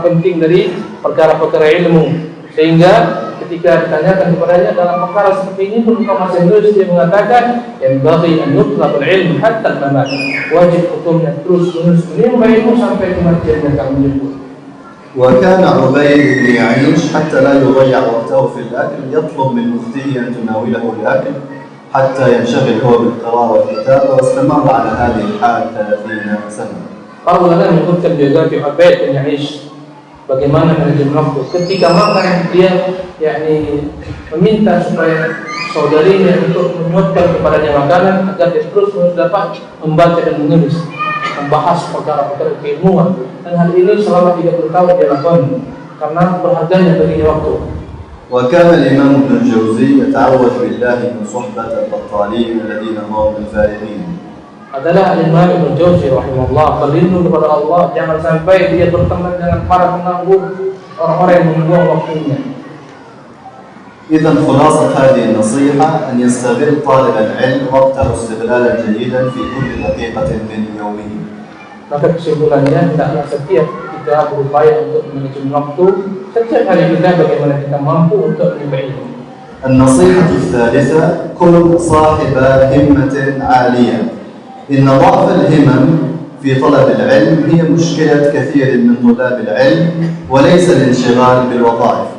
penting dari perkara-perkara ilmu, sehingga ketika ditanyakan kepadanya dalam perkara seperti ini pun engkau masih menulis, dia mengatakan yang bagi an yutlab al-ilm hatta al-mamat, wajib hukumnya terus menerus menimba ilmu sampai kematian yang akan menjemput. وكان عبيد بن يعيش حتى لا يضيع وقته في الأكل يطلب من أخته أن تناوله الأكل حتى ينشغل هو بالقراءة والكتابة، واستمر على هذه الحال 30 سنة. Para ulama menyebutkan biografi Ubaid bin Ya'ish bagaimana manajemen waktu. Ketika makan dia meminta supaya saudarinya untuk menyuapkan kepadanya makanan agar dia terus dapat membaca dan menulis, membahas perkara-perkara keilmuan, dan hal ini selama 30 tahun dia lakukan karena berharganya bagi waktu. وكان الإمام ابن الجوزي يتعوذ بالله من صحبة البطالين الذين هم الفارغين. Adalah Imam Ibn Jauzi rahimahullah berlindung kepada Allah jangan sampai dia berteman dengan para penganggur, orang-orang yang membuang waktunya. إذن خلاصة هذه النصيحة أن يستغل طالب العلم وقته استغلالا جيدا في كل دقيقة من يومه. Maka kesimpulannya, hendaklah setiap kita berupaya untuk manajemen waktu, setiap hari kita bagaimana kita mampu untuk menimba ilmu. النصيحة الثالثة: كن صاحب همة عالية. إن ضعف الهمم في طلب العلم هي مشكلة كثير من طلاب العلم وليس الانشغال بالوظائف.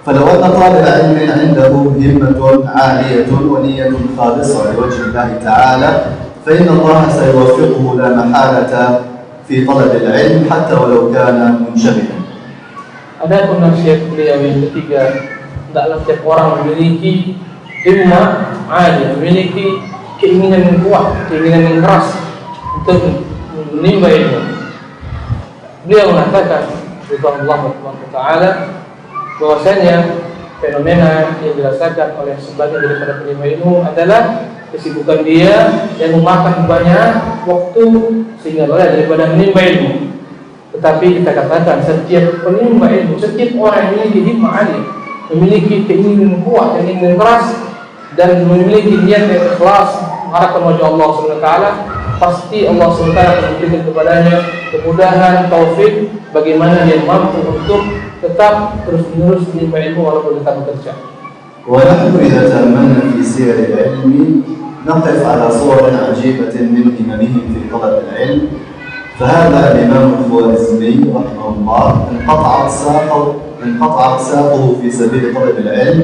فلو أن طالب علم عنده همة عالية ونية خالصة لوجه الله تعالى فإن الله سيوفقه لا محالة في طلب العلم حتى ولو كان منشغلا. Adapun nasihat beliau yang ketiga, hendaklah setiap orang memiliki himmah ali, memiliki keinginan yang kuat, keinginan yang keras untuk menimba ilmu. Beliau mengatakan, Allah Taala, bahwasanya fenomena yang dirasakan oleh sebagian daripada penimba ilmu adalah kesibukan dia yang memakan banyak waktu sehingga lalai daripada menimba ilmu. Tetapi kita katakan setiap penimba ilmu, setiap orang yang memiliki himmah ali, memiliki keinginan kuat, keinginan keras, dan memiliki niat yang ikhlas mengharapkan wajah Allah SWT, pasti Allah SWT akan memberikan kepadanya kemudahan, taufik, bagaimana dia mampu untuk tetap terus-menerus menimba ilmu walaupun tetap bekerja. ونحن إذا تأملنا في سير العلم نقف على صور عجيبة من هممهم في طلب العلم. فهذا الإمام الخوارزمي رحمه الله انقطعت ساقه في سبيل طلب العلم.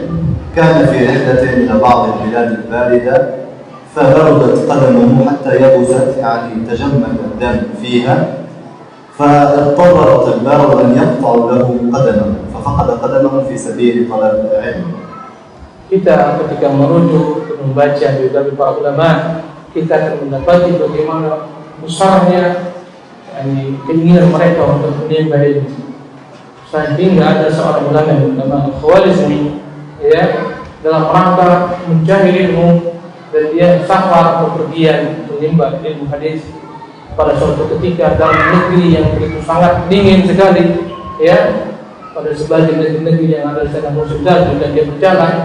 كان في رحلة إلى بعض البلاد الباردة فبردت قدمه حتى يبست، يعني تجمد الدم فيها، فاضطر الأطباء أن يقطعوا له قدمه، ففقد قدمه في سبيل طلب العلم. Kita ketika merujuk untuk membaca biografi para ulama, kita akan mendapati bagaimana besarnya keinginan mereka untuk menimba ilmu. Sehingga ada seorang ulama yang bernama Al-Khwarizmi, ya, dalam rangka mencari ilmu, dan dia safar atau pergian menimba ilmu hadis pada suatu ketika dalam negeri yang begitu sangat dingin sekali, ya, pada sebagian negeri yang ada sedang musim salju, dan dia berjalan.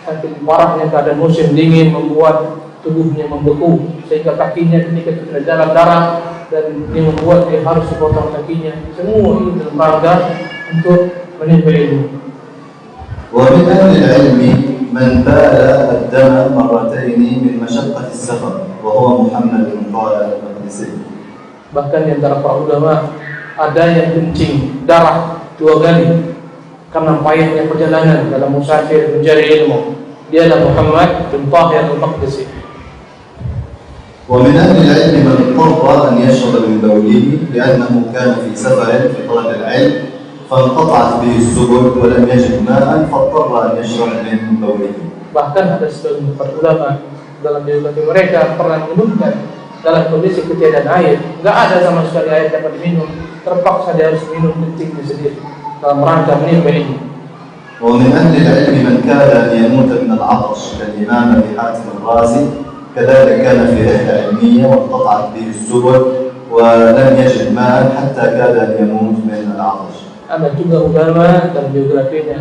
Saking parahnya keadaan musim dingin membuat tubuhnya membeku sehingga kakinya ketika tidak jalan darah, dan ini membuat dia harus dipotong kakinya. Semua ini dalam rangka untuk menimba ilmu. ومن أهل العلم من بال الدم مرتين من مشقة السفر وهو محمد بن طه المقدسي. Bahkan di antara para ulama ada yang kencing darah 2 kali karena payahnya perjalanan dalam musafir mencari ilmu. Dia adalah Muhammad bin Tahir al-Maqdisi. ومن أهل العلم من اضطر أن يشرب من بوله لأنه كان في سفر في طلب العلم فانقطعت به السبل ولم يجد ماء فاضطر أن يشرب من بوله. Bahkan ada sebagian para ulama dalam biografi mereka pernah menyebutkan dalam kondisi ketiadaan air, nggak ada sama sekali air dapat diminum, terpaksa dia harus minum kencingnya sendiri dalam rangka menimba ilmu. ومن أهل العلم من كاد أن يموت من العطش كالإمام أبي حاتم الرازي، كذلك كان في رحلة علمية وانقطعت به السبل ولم يجد ماء حتى كاد أن يموت من العطش. Ada juga ulama dalam biografinya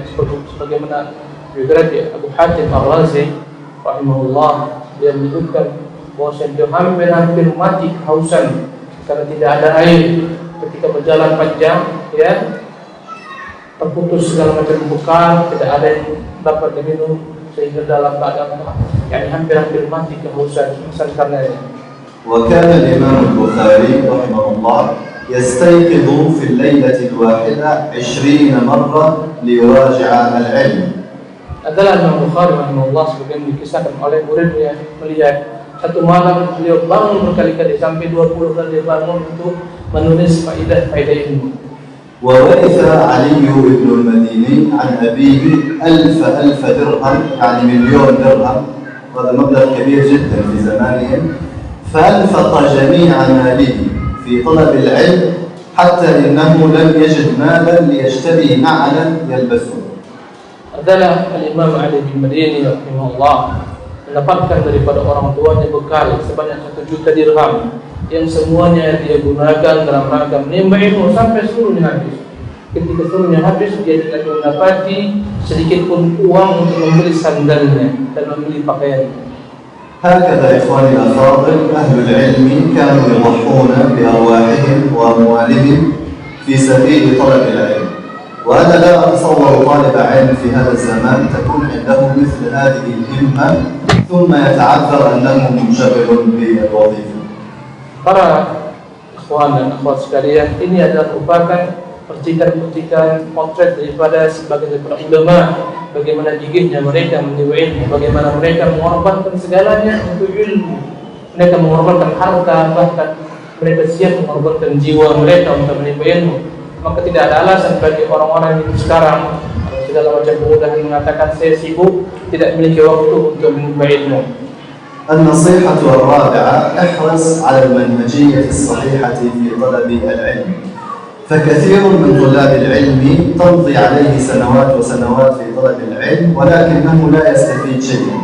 sebagaimana biografi Abu Hatim Ar-Razi rahimahullah, dia menyebutkan bahwa dia hampir mati kehausan karena tidak ada air ketika berjalan panjang, ya, terputus segala macam bekal, tidak ada yang dapat diminum sehingga dalam keadaan hampir mati kehausan karena ini. وكان الإمام البخاري رحمه الله يستيقظ في الليلة الواحدة 20 مرة ليراجع العلم. Adalah Imam Bukhari rahimahullah sebagaimana dikisahkan oleh muridnya, melihat satu malam beliau bangun berkali-kali sampai 20 kali dia bangun untuk menulis faedah ilmu. وورث علي بن المديني عن أبيه 1000 درهم، يعني مليون درهم، وهذا مبلغ كبير جدا في زمانهم، فأنفق جميع ماله في طلب العلم حتى إنه لم يجد مالا ليشتري نعلا يلبسه. Adalah Imam Ali bin Madini rahimahullah mendapatkan daripada orang tuanya bekal sebanyak 1 juta dirham yang semuanya dia gunakan dalam rangka menimba ilmu sampai seluruhnya habis. Ketika seluruhnya habis, dia tidak mendapati sedikit pun uang untuk membeli sandalnya dan membeli pakaiannya. هكذا إخواني الأفاضل أهل العلم كانوا يضحون بأرواحهم وأموالهم في سبيل طلب العلم. وأنا لا أتصور طالب علم في هذا الزمان تكون عنده مثل هذه الهمة ثم يتعذر أنه منشغل بالوظيفة. Para ikhwan dan akhwat sekalian, ini adalah merupakan percikan-percikan potret daripada sebagian daripada ulama, bagaimana gigihnya mereka menimba ilmu, bagaimana mereka mengorbankan segalanya untuk ilmu. Mereka mengorbankan harta, bahkan mereka siap mengorbankan jiwa mereka untuk menimba ilmu, maka tidak ada alasan bagi orang-orang yang sekarang segala macam kemudahan mengatakan saya sibuk, tidak memiliki waktu untuk menimba ilmu. النصيحة الرابعة: احرص على المنهجية الصحيحة في طلب العلم، فكثير من طلاب العلم تمضي عليه سنوات وسنوات في طلب العلم ولكنه لا يستفيد شيئا،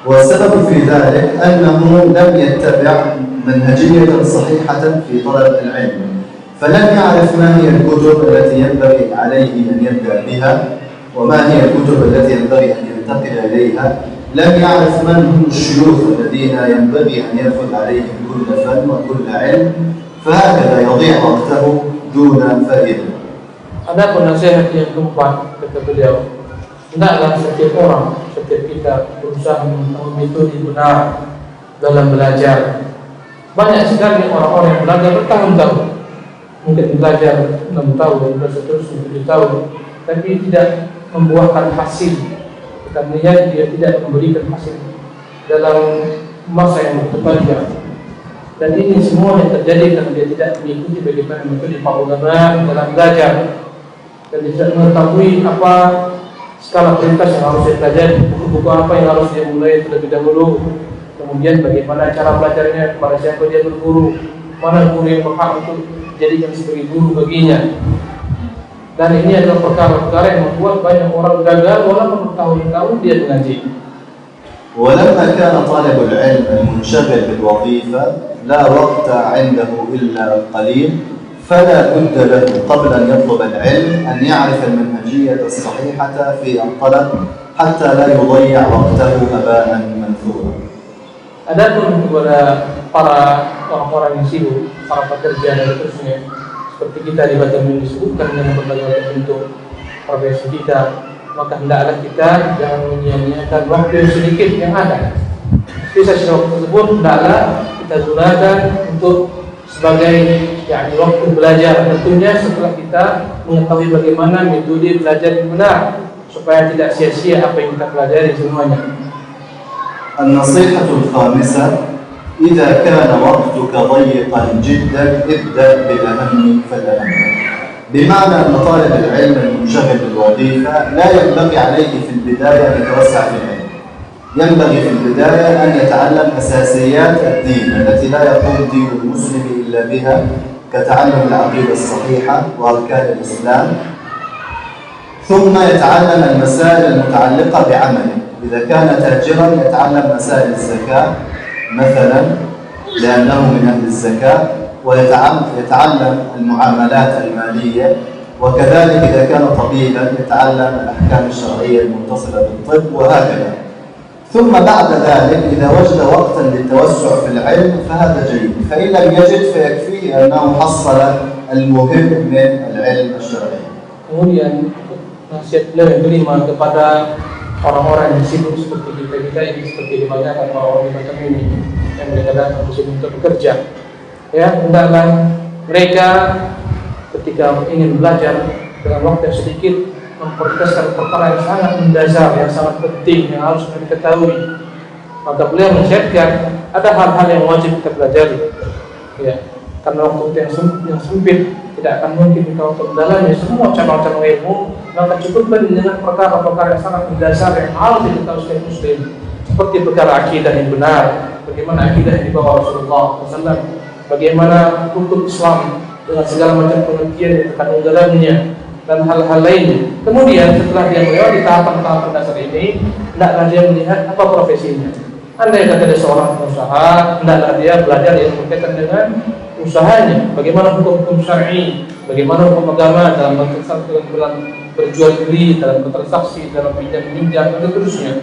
والسبب في ذلك أنه لم يتبع منهجية صحيحة في طلب العلم، فلم يعرف ما هي الكتب التي ينبغي عليه أن يبدأ بها، وما هي الكتب التي ينبغي أن ينتقل إليها، لم يعرف من هم الشيوخ الذين ينبغي أن يأخذ عليهم كل فن وكل علم، فهكذا يضيع وقته دون فائدة. Adapun nasihat yang keempat kata beliau, hendaklah setiap orang, setiap kita berusaha mengetahui metode benar dalam belajar. Banyak sekali orang-orang yang belajar bertahun-tahun, mungkin belajar 6 tahun dan seterusnya 7 tahun, tapi tidak membuahkan hasil. Kita melihat dia tidak memberikan hasil dalam masa yang berpanjang. Dan ini semua yang terjadi karena dia tidak mengikuti bagaimana metode para ulama dalam belajar, dan dia tidak mengetahui apa skala prioritas yang harus dia pelajari, buku-buku apa yang harus dia mulai terlebih dahulu, kemudian bagaimana cara belajarnya, kepada siapa dia berguru, mana guru yang berhak untuk jadikan sebagai guru baginya. Dan ini adalah perkara-perkara yang membuat banyak orang gagal walaupun bertahun-tahun dia mengaji. ولما كان طالب العلم المنشغل بالوظيفة لا وقت عنده إلا قليل، فلا بد له قبل أن يطلب العلم أن يعرف المنهجية الصحيحة في الطلب حتى لا يضيع وقته هباء منثورا. Adapun kepada para orang-orang yang sibuk, para pekerja dan seterusnya, seperti kita di Batam ini disebutkan dengan berbagai bentuk profesi kita, maka hendaklah kita jangan menyia-nyiakan waktu yang sedikit yang ada. Sisa waktu tersebut hendaklah kita gunakan untuk sebagai waktu belajar. Tentunya setelah kita mengetahui bagaimana metode belajar yang benar, supaya tidak sia-sia apa yang kita pelajari semuanya. النصيحة الخامسة: إذا كان وقتك ضيقا جدا ابدأ بالأهم فالأهم، بمعنى أن طالب العلم المنشغل بالوظيفة لا ينبغي عليه في البداية أن يتوسع في العلم، ينبغي في البداية أن يتعلم أساسيات الدين التي لا يقوم دين المسلم إلا بها، كتعلم العقيدة الصحيحة وأركان الإسلام، ثم يتعلم المسائل المتعلقة بعمله. إذا كان تاجرا يتعلم مسائل الزكاة مثلا لأنه من أهل الزكاة، ويتعلم المعاملات المالية، وكذلك إذا كان طبيبا يتعلم الأحكام الشرعية المتصلة بالطب، وهكذا. ثم بعد ذلك إذا وجد وقتا للتوسع في العلم فهذا جيد، فإن لم يجد فيكفيه أنه حصل المهم من العلم الشرعي. Kemudian nasihat beliau yang kelima kepada orang-orang yang sibuk seperti kita ini, seperti kebanyakan orang-orang di Batam ini yang mereka datang ke sini untuk bekerja. Ya, hendaklah mereka ketika ingin belajar dengan waktu yang sedikit memprioritaskan perkara yang sangat mendasar, yang sangat penting, yang harus mereka ketahui. Maka beliau mensyariatkan ada hal-hal yang wajib kita pelajari. Ya, karena waktu yang sempit tidak akan mungkin kita untuk mendalami semua cabang-cabang ilmu, maka cukuplah dengan perkara-perkara yang sangat mendasar yang harus diketahui setiap muslim, seperti perkara akidah yang benar, bagaimana akidah yang dibawa Rasulullah SAW, bagaimana hukum Islam dengan segala macam pengertian yang terkandung dalamnya, dan hal-hal lainnya. Kemudian setelah dia melewati tahapan-tahapan dasar ini, hendaklah dia melihat apa profesinya. Andai kata dia seorang pengusaha, hendaklah dia belajar yang berkaitan dengan usahanya, bagaimana hukum-hukum syar'i, bagaimana hukum agama dalam berjual beli, dalam bertransaksi, dalam pinjam-pinjam, dan seterusnya.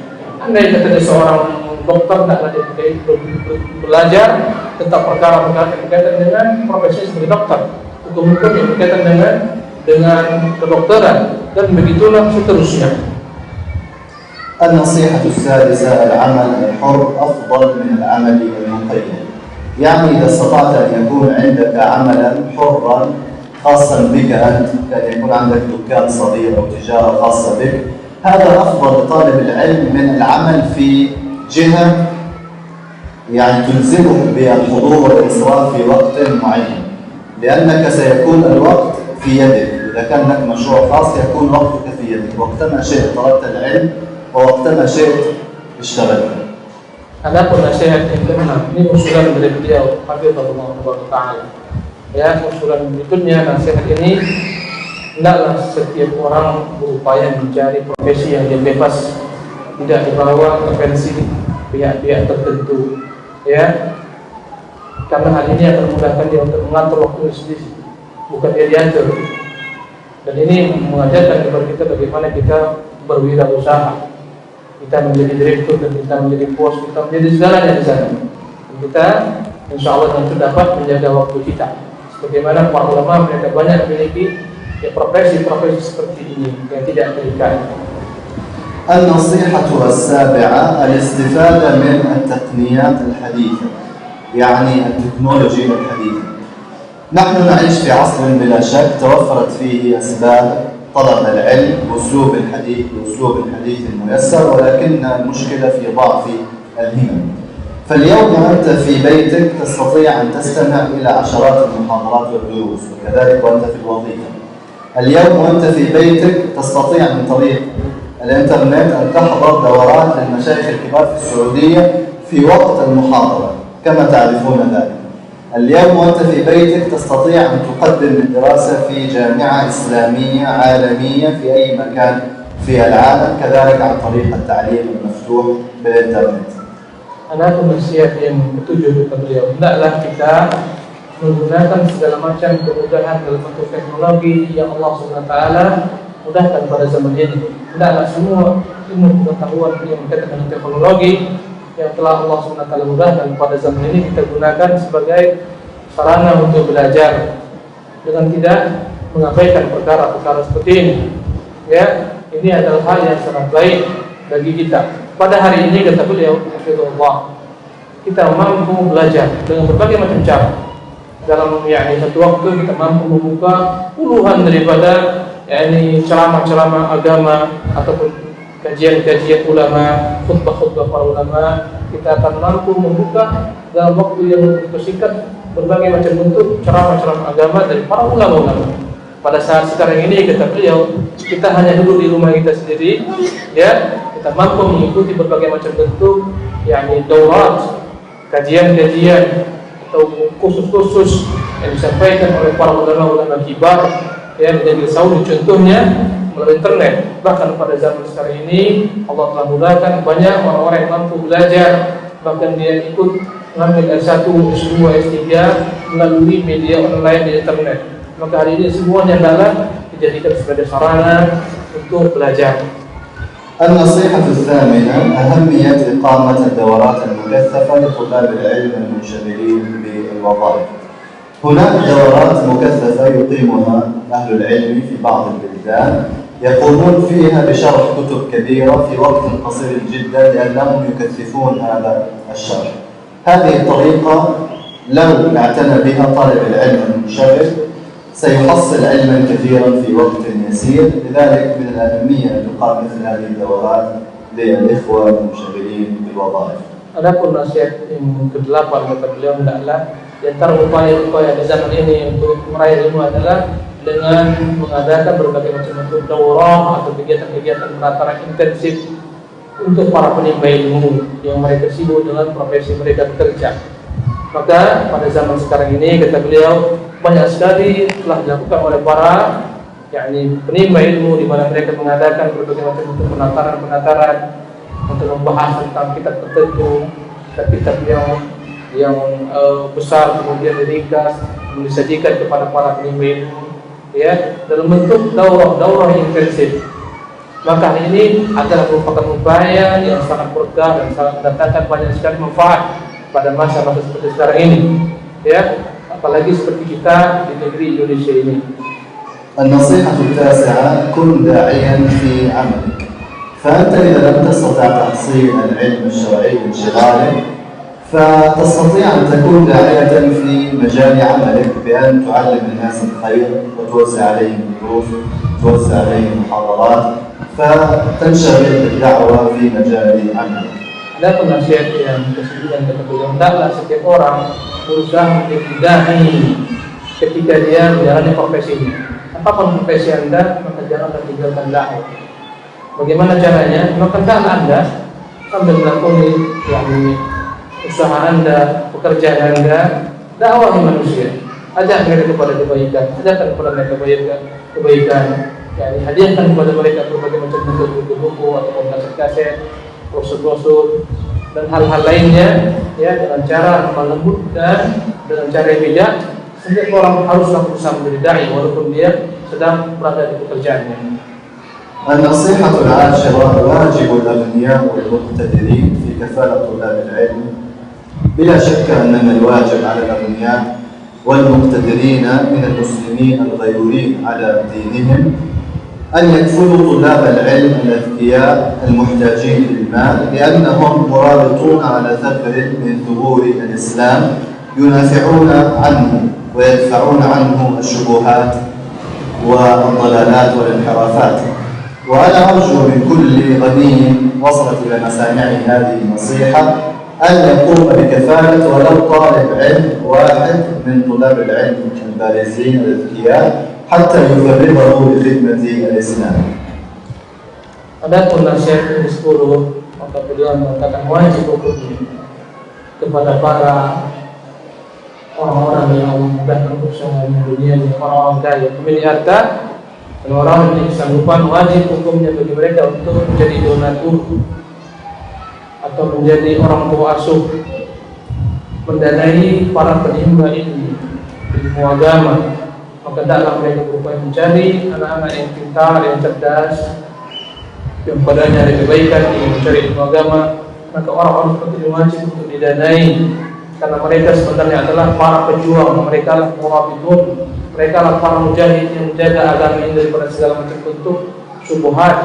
Andai kata dia seorang dokter, hendaklah dia belajar tentang perkara-perkara yang berkaitan dengan profesi sebagai dokter, hukum-hukum yang berkaitan dengan kedokteran, dan begitulah seterusnya. النصيحة السادسة: العمل الحر أفضل من العمل المقيد. يعني إذا استطعت أن يكون عندك عملا حرا خاصا بك أنت، كأن يكون عندك دكان صغير أو تجارة خاصة بك، هذا أفضل لطالب العلم من العمل في جهة يعني تلزمك بالحضور والانصراف في وقت معين، لأنك سيكون الوقت في يدك. إذا كان لك مشروع خاص يكون وقتك في يدك، وقتما شئت طلبت العلم ووقتما شئت اشتغلت. Adapun nasihat yang keenam, ini usulan dari beliau, Hafizahullah Ta'ala. Ya, usulan berikutnya, nasihat ini, hendaklah setiap orang berupaya mencari profesi yang dia bebas, tidak dibawa intervensi pihak-pihak tertentu. Ya, karena hal ini akan memudahkan dia untuk mengatur waktu sendiri, bukan dia diatur. Dan ini mengajarkan kepada kita bagaimana kita berwirausaha. Kita menjadi direktur dan kita menjadi bos, kita menjadi segalanya di sana. Dan kita insya Allah tentu dapat menjaga waktu kita. Sebagaimana para ulama mereka banyak memiliki profesi-profesi seperti ini yang tidak terikat. النصيحة السابعة الاستفادة من التقنيات الحديثة، يعني التكنولوجيا الحديثة. نحن نعيش في عصر بلا شك توفرت فيه أسباب طلب العلم بأسلوب الحديث الميسر، ولكن المشكلة في ضعف الهمم. فاليوم أنت في بيتك تستطيع أن تستمع إلى عشرات المحاضرات والدروس، وكذلك وأنت في الوظيفة. اليوم وأنت في بيتك تستطيع من طريق الإنترنت أن تحضر دورات للمشايخ الكبار في السعودية في وقت المحاضرة كما تعرفون ذلك. اليوم وأنت في بيتك تستطيع أن تقدم الدراسة في جامعة إسلامية عالمية في أي مكان في العالم، كذلك عن طريق التعليم المفتوح بالإنترنت. Ada nasihat yang ketujuh kata beliau, hendaklah kita menggunakan segala macam kemudahan dalam bentuk teknologi yang Allah SWT mudahkan pada zaman ini. Hendaklah semua ilmu pengetahuan yang berkaitan dengan teknologi yang telah Allah SWT mudahkan pada zaman ini kita gunakan sebagai sarana untuk belajar dengan tidak mengabaikan perkara-perkara seperti ini. Ya, ini adalah hal yang sangat baik bagi kita. Pada hari ini kata beliau, kita mampu belajar dengan berbagai macam cara. Dalam satu waktu kita mampu membuka puluhan daripada ceramah-ceramah agama ataupun kajian-kajian ulama, khutbah-khutbah para ulama. Kita akan mampu membuka dalam waktu yang begitu singkat berbagai macam bentuk ceramah-ceramah agama dari para ulama-ulama. Pada saat sekarang ini kata beliau, kita hanya duduk di rumah kita sendiri, ya, kita mampu mengikuti berbagai macam bentuk, daurat, kajian-kajian atau kursus-kursus yang disampaikan oleh para ulama-ulama kibar, ya, menjadi Saudi contohnya melalui internet. Bahkan pada zaman sekarang ini Allah telah mudahkan banyak orang-orang yang mampu belajar, bahkan dia ikut mengambil S1, S2, S3 melalui media online di internet. Maka hari ini semuanya adalah dijadikan sebagai sarana untuk belajar. النصيحة الثامنة أهمية إقامة الدورات المكثفة لطلاب العلم المنشغلين بالوظائف. هناك دورات مكثفة يقيمها أهل العلم في بعض البلدان، يقومون فيها بشرح كتب كبيرة في وقت قصير جدا لأنهم يكثفون هذا الشرح. هذه الطريقة لو اعتنى بها طالب العلم المنشغل سيحصل علما كثيرا في وقت يسير. لذلك من الأهمية أن تقام مثل هذه الدورات للإخوة المنشغلين بالوظائف. Adapun nasihat yang ke-8 kata beliau, hendaklah di antara upaya-upaya di zaman ini untuk meraih ilmu adalah dengan mengadakan berbagai macam bentuk daurah atau kegiatan-kegiatan penataran intensif untuk para penimba ilmu yang mereka sibuk dengan profesi mereka bekerja. Maka pada zaman sekarang ini kata beliau banyak sekali telah dilakukan oleh para penimba ilmu di mana mereka mengadakan berbagai macam bentuk penataran untuk membahas tentang kitab tertentu, kitab yang besar kemudian diringkas disajikan kepada para penimba ilmu, ya, dalam bentuk daurah intensif. Maka ini adalah merupakan upaya yang sangat berkah dan sangat mendatangkan banyak sekali manfaat pada masa-masa seperti sekarang ini, ya, apalagi seperti kita di negeri Indonesia ini. النصيحة التاسعة كن داعيا في عملك. فأنت إذا لم تستطع تحصيل العلم الشرعي بانشغالك فتستطيع أن تكون داعية في مجال عملك بأن تعلم الناس الخير وتوزع عليهم دروس، توزع عليهم محاضرات، فتنشغل بالدعوة في مجال عملك. Ada nasihat yang kesembilan kata beliau, hendaklah setiap orang berusaha menjadi dai ketika dia menjalani profesinya. Apapun profesi Anda, maka janganlah tinggalkan dakwah. Bagaimana caranya? Maka Anda sambil melakoni usaha Anda, pekerjaan Anda, dakwahi manusia. Ajak mereka kepada kebaikan, ajarkan kepada mereka kebaikan. Hadiahkan kepada mereka berbagai macam bentuk buku-buku ataupun kaset-kaset, brosur-brosur dan hal-hal lainnya, dengan cara melembutkan, dengan cara yang bijak. Setiap orang haruslah berusaha menjadi dai walaupun dia sedang berada di pekerjaannya. النصيحة العاشرة واجب الأغنياء والمقتدرين في كفالة طلاب العلم. بلا شك أن الواجب على الأغنياء والمقتدرين من المسلمين الغيورين على دينهم أن يكفلوا طلاب العلم الأذكياء المحتاجين للمال، لأنهم مرابطون على ثغر من ثغور الإسلام ينافعون عنه ويدفعون عنه الشبهات والضلالات والانحرافات. وأنا أرجو من كل غني وصلت إلى مسامعه هذه النصيحة أن يقوم بكفالة ولو طالب علم واحد من طلاب العلم البارزين الأذكياء حتى يفرغه لخدمة الإسلام. Adapun nasihat yang ke-10, maka beliau mengatakan wajib hukumnya kepada para orang-orang yang Allah mudahkan usaha dunia, orang-orang kaya, pemilik harta, dan orang yang kesanggupan, wajib hukumnya bagi mereka untuk menjadi donatur atau menjadi orang tua asuh, mendanai para penimba ilmu agama. Maka hendaklah mereka berupaya mencari anak-anak yang pintar, yang cerdas, yang padanya ada kebaikan, yang mencari ilmu agama. Maka orang-orang seperti ini wajib untuk didanai, karena mereka sebenarnya adalah para pejuang, mereka adalah murabitun, mereka adalah para mujahid yang menjaga agama ini daripada segala macam bentuk syubhat,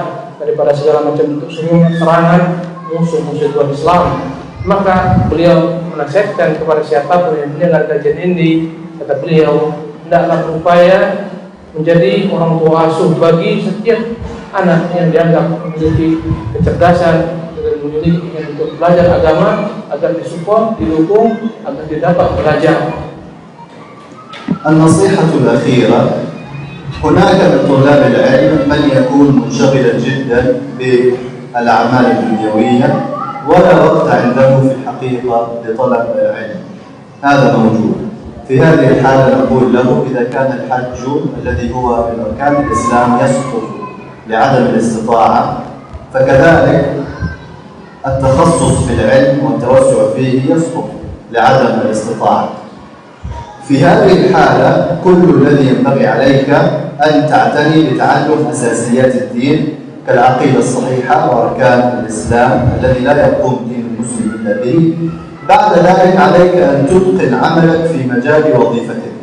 daripada segala macam bentuk serangan musuh-musuh Tuhan Islam. Maka beliau menasihatkan kepada siapapun yang mendengar kajian ini, kata beliau, hendaklah berupaya menjadi orang tua asuh bagi setiap anak yang dianggap memiliki kecerdasan dan memiliki ingin untuk belajar agama, agar disupport, didukung, agar didapat belajar. النصيحة الأخيرة: هناك من طلاب العلم من يكون منشغلا جدا بالأعمال الدنيوية ولا وقت عنده في الحقيقة لطلب العلم. هذا موجود. في هذه الحالة نقول له إذا كان الحج الذي هو من أركان الإسلام يسقط لعدم الاستطاعة، فكذلك التخصص في العلم والتوسع فيه يسقط لعدم الاستطاعة. في هذه الحالة كل الذي ينبغي عليك أن تعتني بتعلم أساسيات الدين كالعقيدة الصحيحة وأركان الإسلام الذي لا يقوم دين المسلم إلا به. بعد ذلك عليك أن تتقن عملك في مجال وظيفتك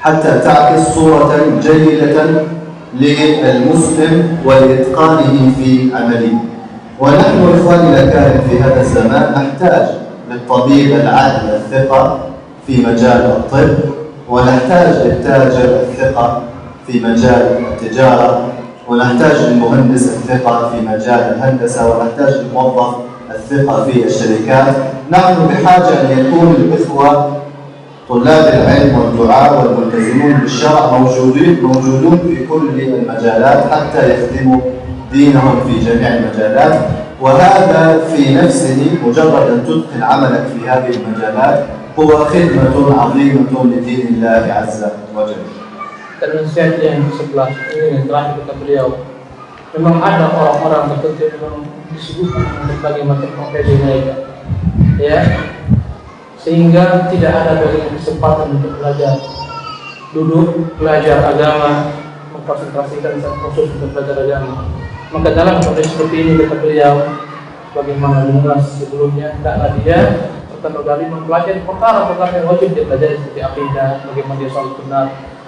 حتى تعكس صورة جيدة للمسلم ولإتقانه في عمله. ونحن إخواني الأكارم في هذا الزمان نحتاج للطبيب العادل الثقة في مجال الطب، ونحتاج للتاجر الثقة في مجال التجارة، ونحتاج للمهندس الثقة في مجال الهندسة، ونحتاج للموظف الثقة في الشركات. نحن بحاجة أن يكون الإخوة طلاب العلم والدعاء والملتزمون بالشرع موجودون في كل المجالات حتى يخدموا دينهم في جميع المجالات. وهذا في نفسه مجرد أن تتقن عملك في هذه المجالات هو خدمة عظيمة لدين الله عز وجل. Dan nasihat yang ke-11 ini yang terakhir kata beliau, memang ada orang-orang tertentu yang memang disibukkan dengan berbagai macam profesi mereka, sehingga tidak ada bagian kesempatan untuk belajar, duduk belajar agama, mengkonsentrasikan khusus untuk belajar agama. Maka dalam kondisi seperti ini kata beliau, bagaimana mengulas sebelumnya, hendaklah dia pertama kali mempelajari perkara-perkara yang wajib dia pelajari seperti akidah, bagaimana dia salat benar,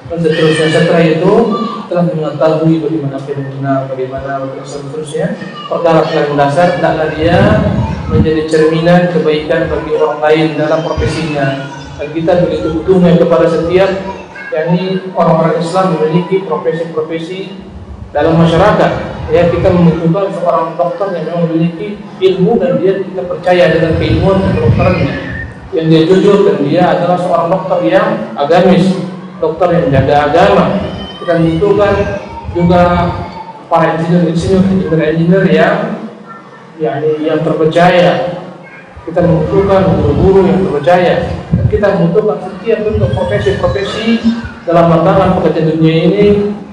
dan seterusnya. Setelah itu telah mengetahui bagaimana akidah benar, bagaimana seterusnya perkara-perkara yang mendasar, hendaklah dia menjadi cerminan kebaikan bagi orang lain dalam profesinya. Dan kita begitu butuhnya kepada setiap, yakni orang-orang Islam memiliki profesi-profesi dalam masyarakat. Ya, kita membutuhkan seorang dokter yang memang memiliki ilmu dan dia kita percaya dengan keilmuan kedokterannya, yang dia jujur dan dia adalah seorang dokter yang agamis, dokter yang menjaga agama. Kita membutuhkan juga para engineer yang terpercaya. Kita membutuhkan guru-guru yang terpercaya. Dan kita membutuhkan setiap bentuk profesi-profesi dalam tantangan pekerjaan dunia ini,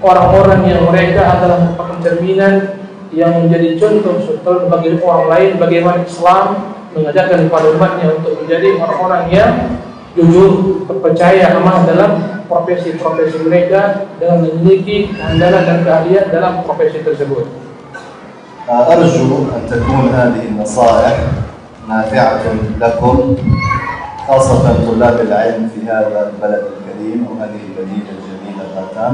orang-orang yang mereka adalah merupakan cerminan yang menjadi contoh bagi orang lain bagaimana Islam mengajarkan kepada umatnya untuk menjadi orang-orang yang jujur, terpercaya, amanah dalam profesi-profesi mereka dengan memiliki kehandalan dan keahlian dalam profesi tersebut. أرجو أن تكون هذه النصائح نافعة لكم، خاصة طلاب العلم في هذا البلد الكريم وهذه المدينة الجميلة غاتام،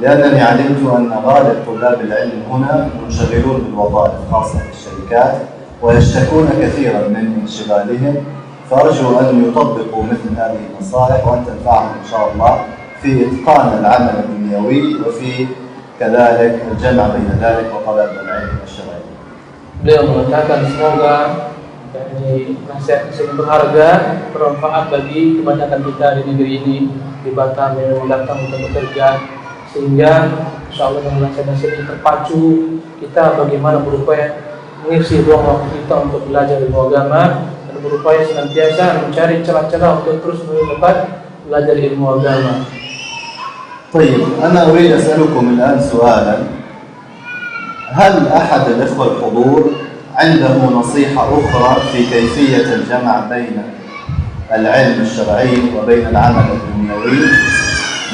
لأنني علمت أن غالب طلاب العلم هنا منشغلون بالوظائف خاصة في الشركات ويشتكون كثيرا من انشغالهم، فأرجو أن يطبقوا مثل هذه النصائح وأن تنفعهم إن شاء الله في إتقان العمل الدنيوي وفي كذلك الجمع بين ذلك وطلب العلم الشرعي. Beliau mengatakan semoga nasihat ini berharga, bermanfaat bagi kebanyakan kita di negeri ini, di Batam yang datang untuk bekerja, sehingga insya Allah dengan nasihat ini terpacu kita bagaimana berupaya mengisi ruang waktu kita untuk belajar ilmu agama dan berupaya senantiasa mencari celah-celah untuk terus dapat belajar ilmu agama. طيب أنا أريد أسألكم الآن سؤالا، هل أحد الإخوة الحضور عنده نصيحة أخرى في كيفية الجمع بين العلم الشرعي وبين العمل الدنيوي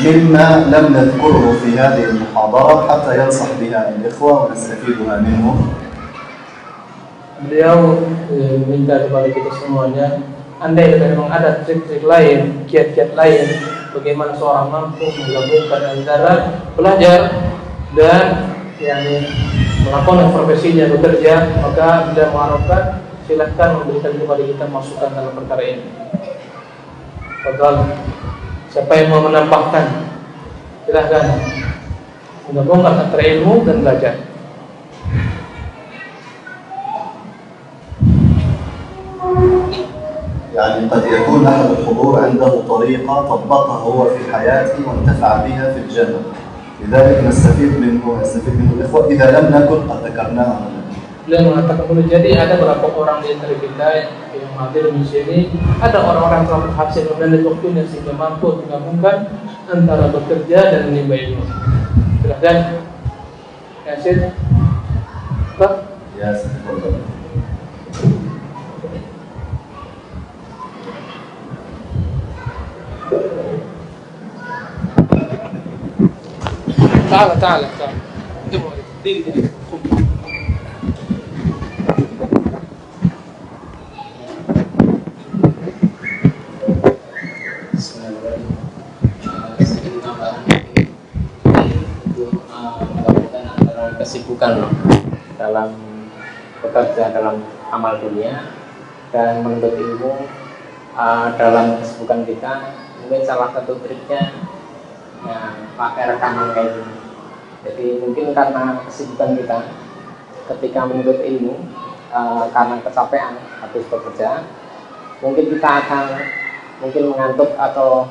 مما لم نذكره في هذه المحاضرة حتى ينصح بها الإخوة ونستفيدها منه؟ Beliau minta kepada kita semuanya, andai memang ada trik-trik lain, kiat-kiat lain, bagaimana seorang mampu menggabungkan antara belajar dan melakukan profesinya bekerja, maka beliau mengharapkan silahkan memberikan kepada kita masukan dalam perkara ini. Padahal siapa yang mau menambahkan, silahkan menggabungkan antara ilmu dan belajar. يعني قد يكون أحد الحضور عنده طريقة طبقها هو في حياته وانتفع بها في الجنة، لذلك نستفيد منه الإخوة إذا لم نكن قد ذكرناها. Beliau mengatakan boleh jadi ada beberapa orang di antara kita yang hadir di sini, ada orang-orang yang telah berhasil memanage waktunya sehingga mampu menggabungkan antara bekerja dan menimba ilmu. Silahkan, Yasin. Yasin, boleh. تعال دي kesibukan dalam bekerja dalam amal dunia dan menuntut ilmu dalam kesibukan kita. Mungkin salah satu triknya pakai rekaman kayak gini. Jadi mungkin karena kesibukan kita ketika menuntut ilmu, karena kecapean habis bekerja, mungkin kita akan mengantuk atau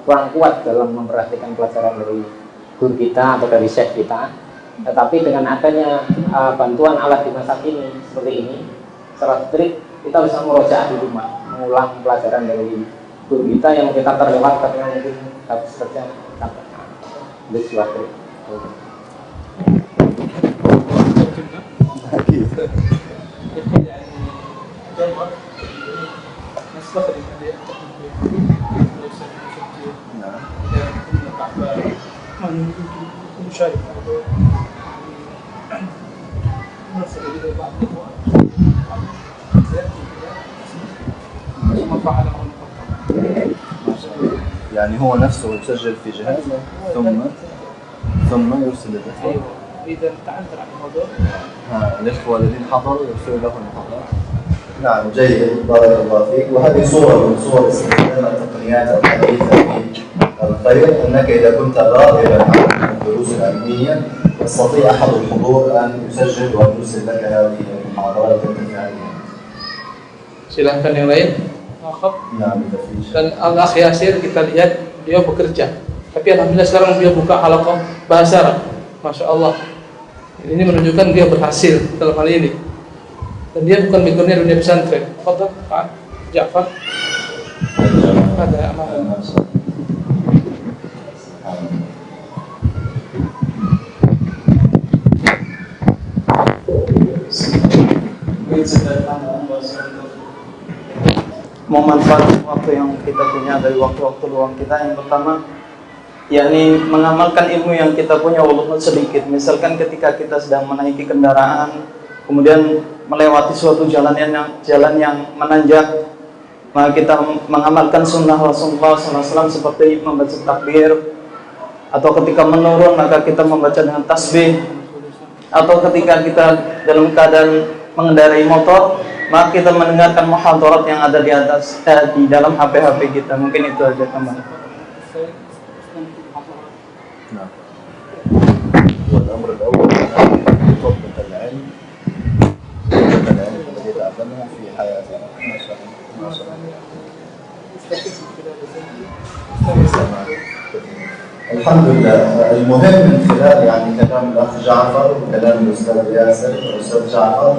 kurang kuat dalam memperhatikan pelajaran dari guru kita atau dari chef kita. Tetapi dengan adanya bantuan alat di masa kini seperti ini, secara trik kita bisa merojaah di rumah, mengulang pelajaran dari guru kita yang kita terlewat karena mungkin habis kerja capek. Itu sebuah trik. يعني هو نفسه يسجل في جهاز ثم يرسل الإخوة. إذا تعذر عن الموضوع الإخوة الذين حضروا يرسلوا له المحاضرات. نعم جيد، بارك الله فيك. وهذه صورة من صور استخدام التقنيات الحديثة في الخير، أنك إذا كنت راغبا عن الدروس العلمية يستطيع أحد الحضور أن يسجل وأن يرسل لك هذه المحاضرات التفاعلية. Silahkan yang lain. نعم إذا في شيء. Dan Al-Akh Yasir kita lihat dia bekerja. Tapi alhamdulillah sekarang dia buka halaqah bahasa Arab. Masya Allah. Ini menunjukkan dia berhasil dalam hal ini. Dan dia bukan backgroundnya dunia pesantren. Fadhal Pak Ja'far. Ada amal. Memanfaatkan waktu yang kita punya dari waktu-waktu luang kita. Yang pertama, yakni mengamalkan ilmu yang kita punya walaupun sedikit. Misalkan ketika kita sedang menaiki kendaraan, kemudian melewati suatu jalan yang menanjak, maka kita mengamalkan sunnah Rasulullah SAW seperti membaca takbir, atau ketika menurun maka kita membaca dengan tasbih, atau ketika kita dalam keadaan mengendarai motor, maka kita mendengarkan muhadharat yang ada di atas di dalam HP kita. Mungkin itu aja tambahan. والأمر الأول طلبة العلم التي تعلمها في حياتنا. ما شاء الله. الحمد لله. المهم من خلال يعني كلام الأخ جعفر وكلام الأستاذ ياسر والأستاذ جعفر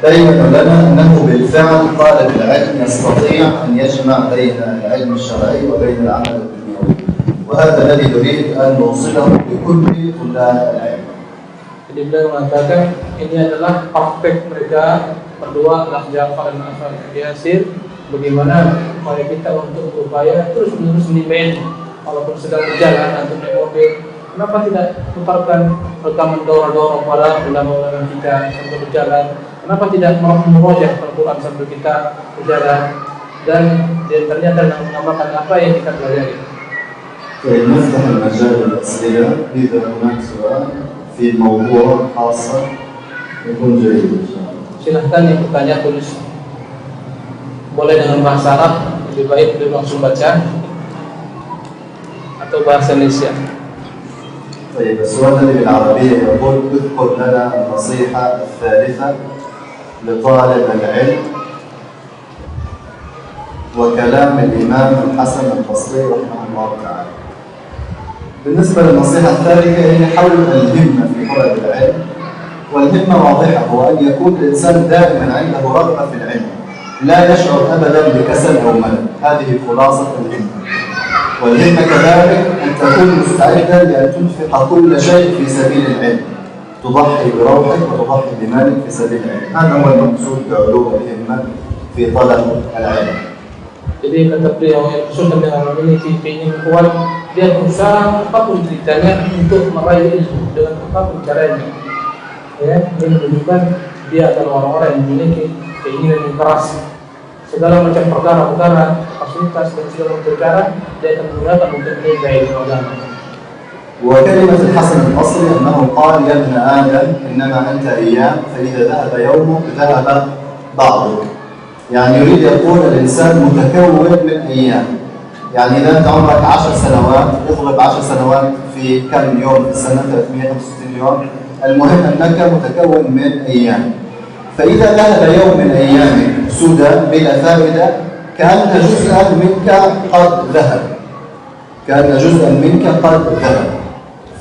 بينوا لنا أنه بالفعل طالب العلم يستطيع أن يجمع بين العلم الشرعي وبين العمل الدنيوي، وهذا الذي نريد أن نوصله لكل طلاب العلم. Jadi beliau mengatakan ini adalah praktek mereka berdua, Al-Akh Ja'far dan Al-Akh Yasir, bagaimana upaya kita untuk berupaya terus-menerus menimba ilmu walaupun sedang berjalan atau naik mobil. Kenapa tidak putarkan rekaman dorong-dorong para ulama-ulama kita sambil berjalan? Kenapa tidak merojah Al-Quran sambil kita berjalan? Dan diantaranya adalah mengamalkan apa yang kita pelajari. نفتح المجال للأسئلة إذا هناك سؤال في موضوع خاص يكون جيد إن شاء الله. Silahkan yang bertanya tulis. Boleh dengan bahasa Arab, lebih baik beliau langsung baca, atau bahasa Indonesia. طيب السؤال الذي بالعربية يقول اذكر لنا النصيحة الثالثة لطالب العلم وكلام الإمام الحسن البصري رحمه الله تعالى. بالنسبة للنصيحة الثالثة هي حول الهمة في طلب العلم، والهمة واضحة، هو أن يكون الإنسان دائما عنده رغبة في العلم، لا يشعر أبدا بكسل أو ملل. هذه خلاصة الهمة. والهمة كذلك أن تكون مستعدا لأن تنفق كل شيء في سبيل العلم، تضحي بروحك وتضحي بمالك في سبيل العلم. هذا هو المقصود بعلو الهمة في طلب العلم. Jadi kata beliau yang sudah memiliki keinginan kuat, dia berusaha apapun ceritanya untuk meraih ilmu dengan apapun caranya. Ya, ini menunjukkan dia adalah orang-orang yang memiliki keinginan yang keras. Segala macam perkara-perkara, fasilitas dan segala macam cara dia akan menggunakan untuk menimba ilmu agama. وكلمة الحسن البصري أنه قال يا ابن آدم إنما أنت أيام فإذا ذهب يومك ذهب بعضك. يعني يريد يقول الإنسان متكون من أيام. يعني إذا أنت عمرك 10 سنوات اضرب 10 سنوات في كم يوم في السنة 365 يوم، المهم أنك متكون من أيام. فإذا ذهب يوم من أيامك سدى بلا فائدة كان جزءا منك قد ذهب، كان جزءا منك قد ذهب،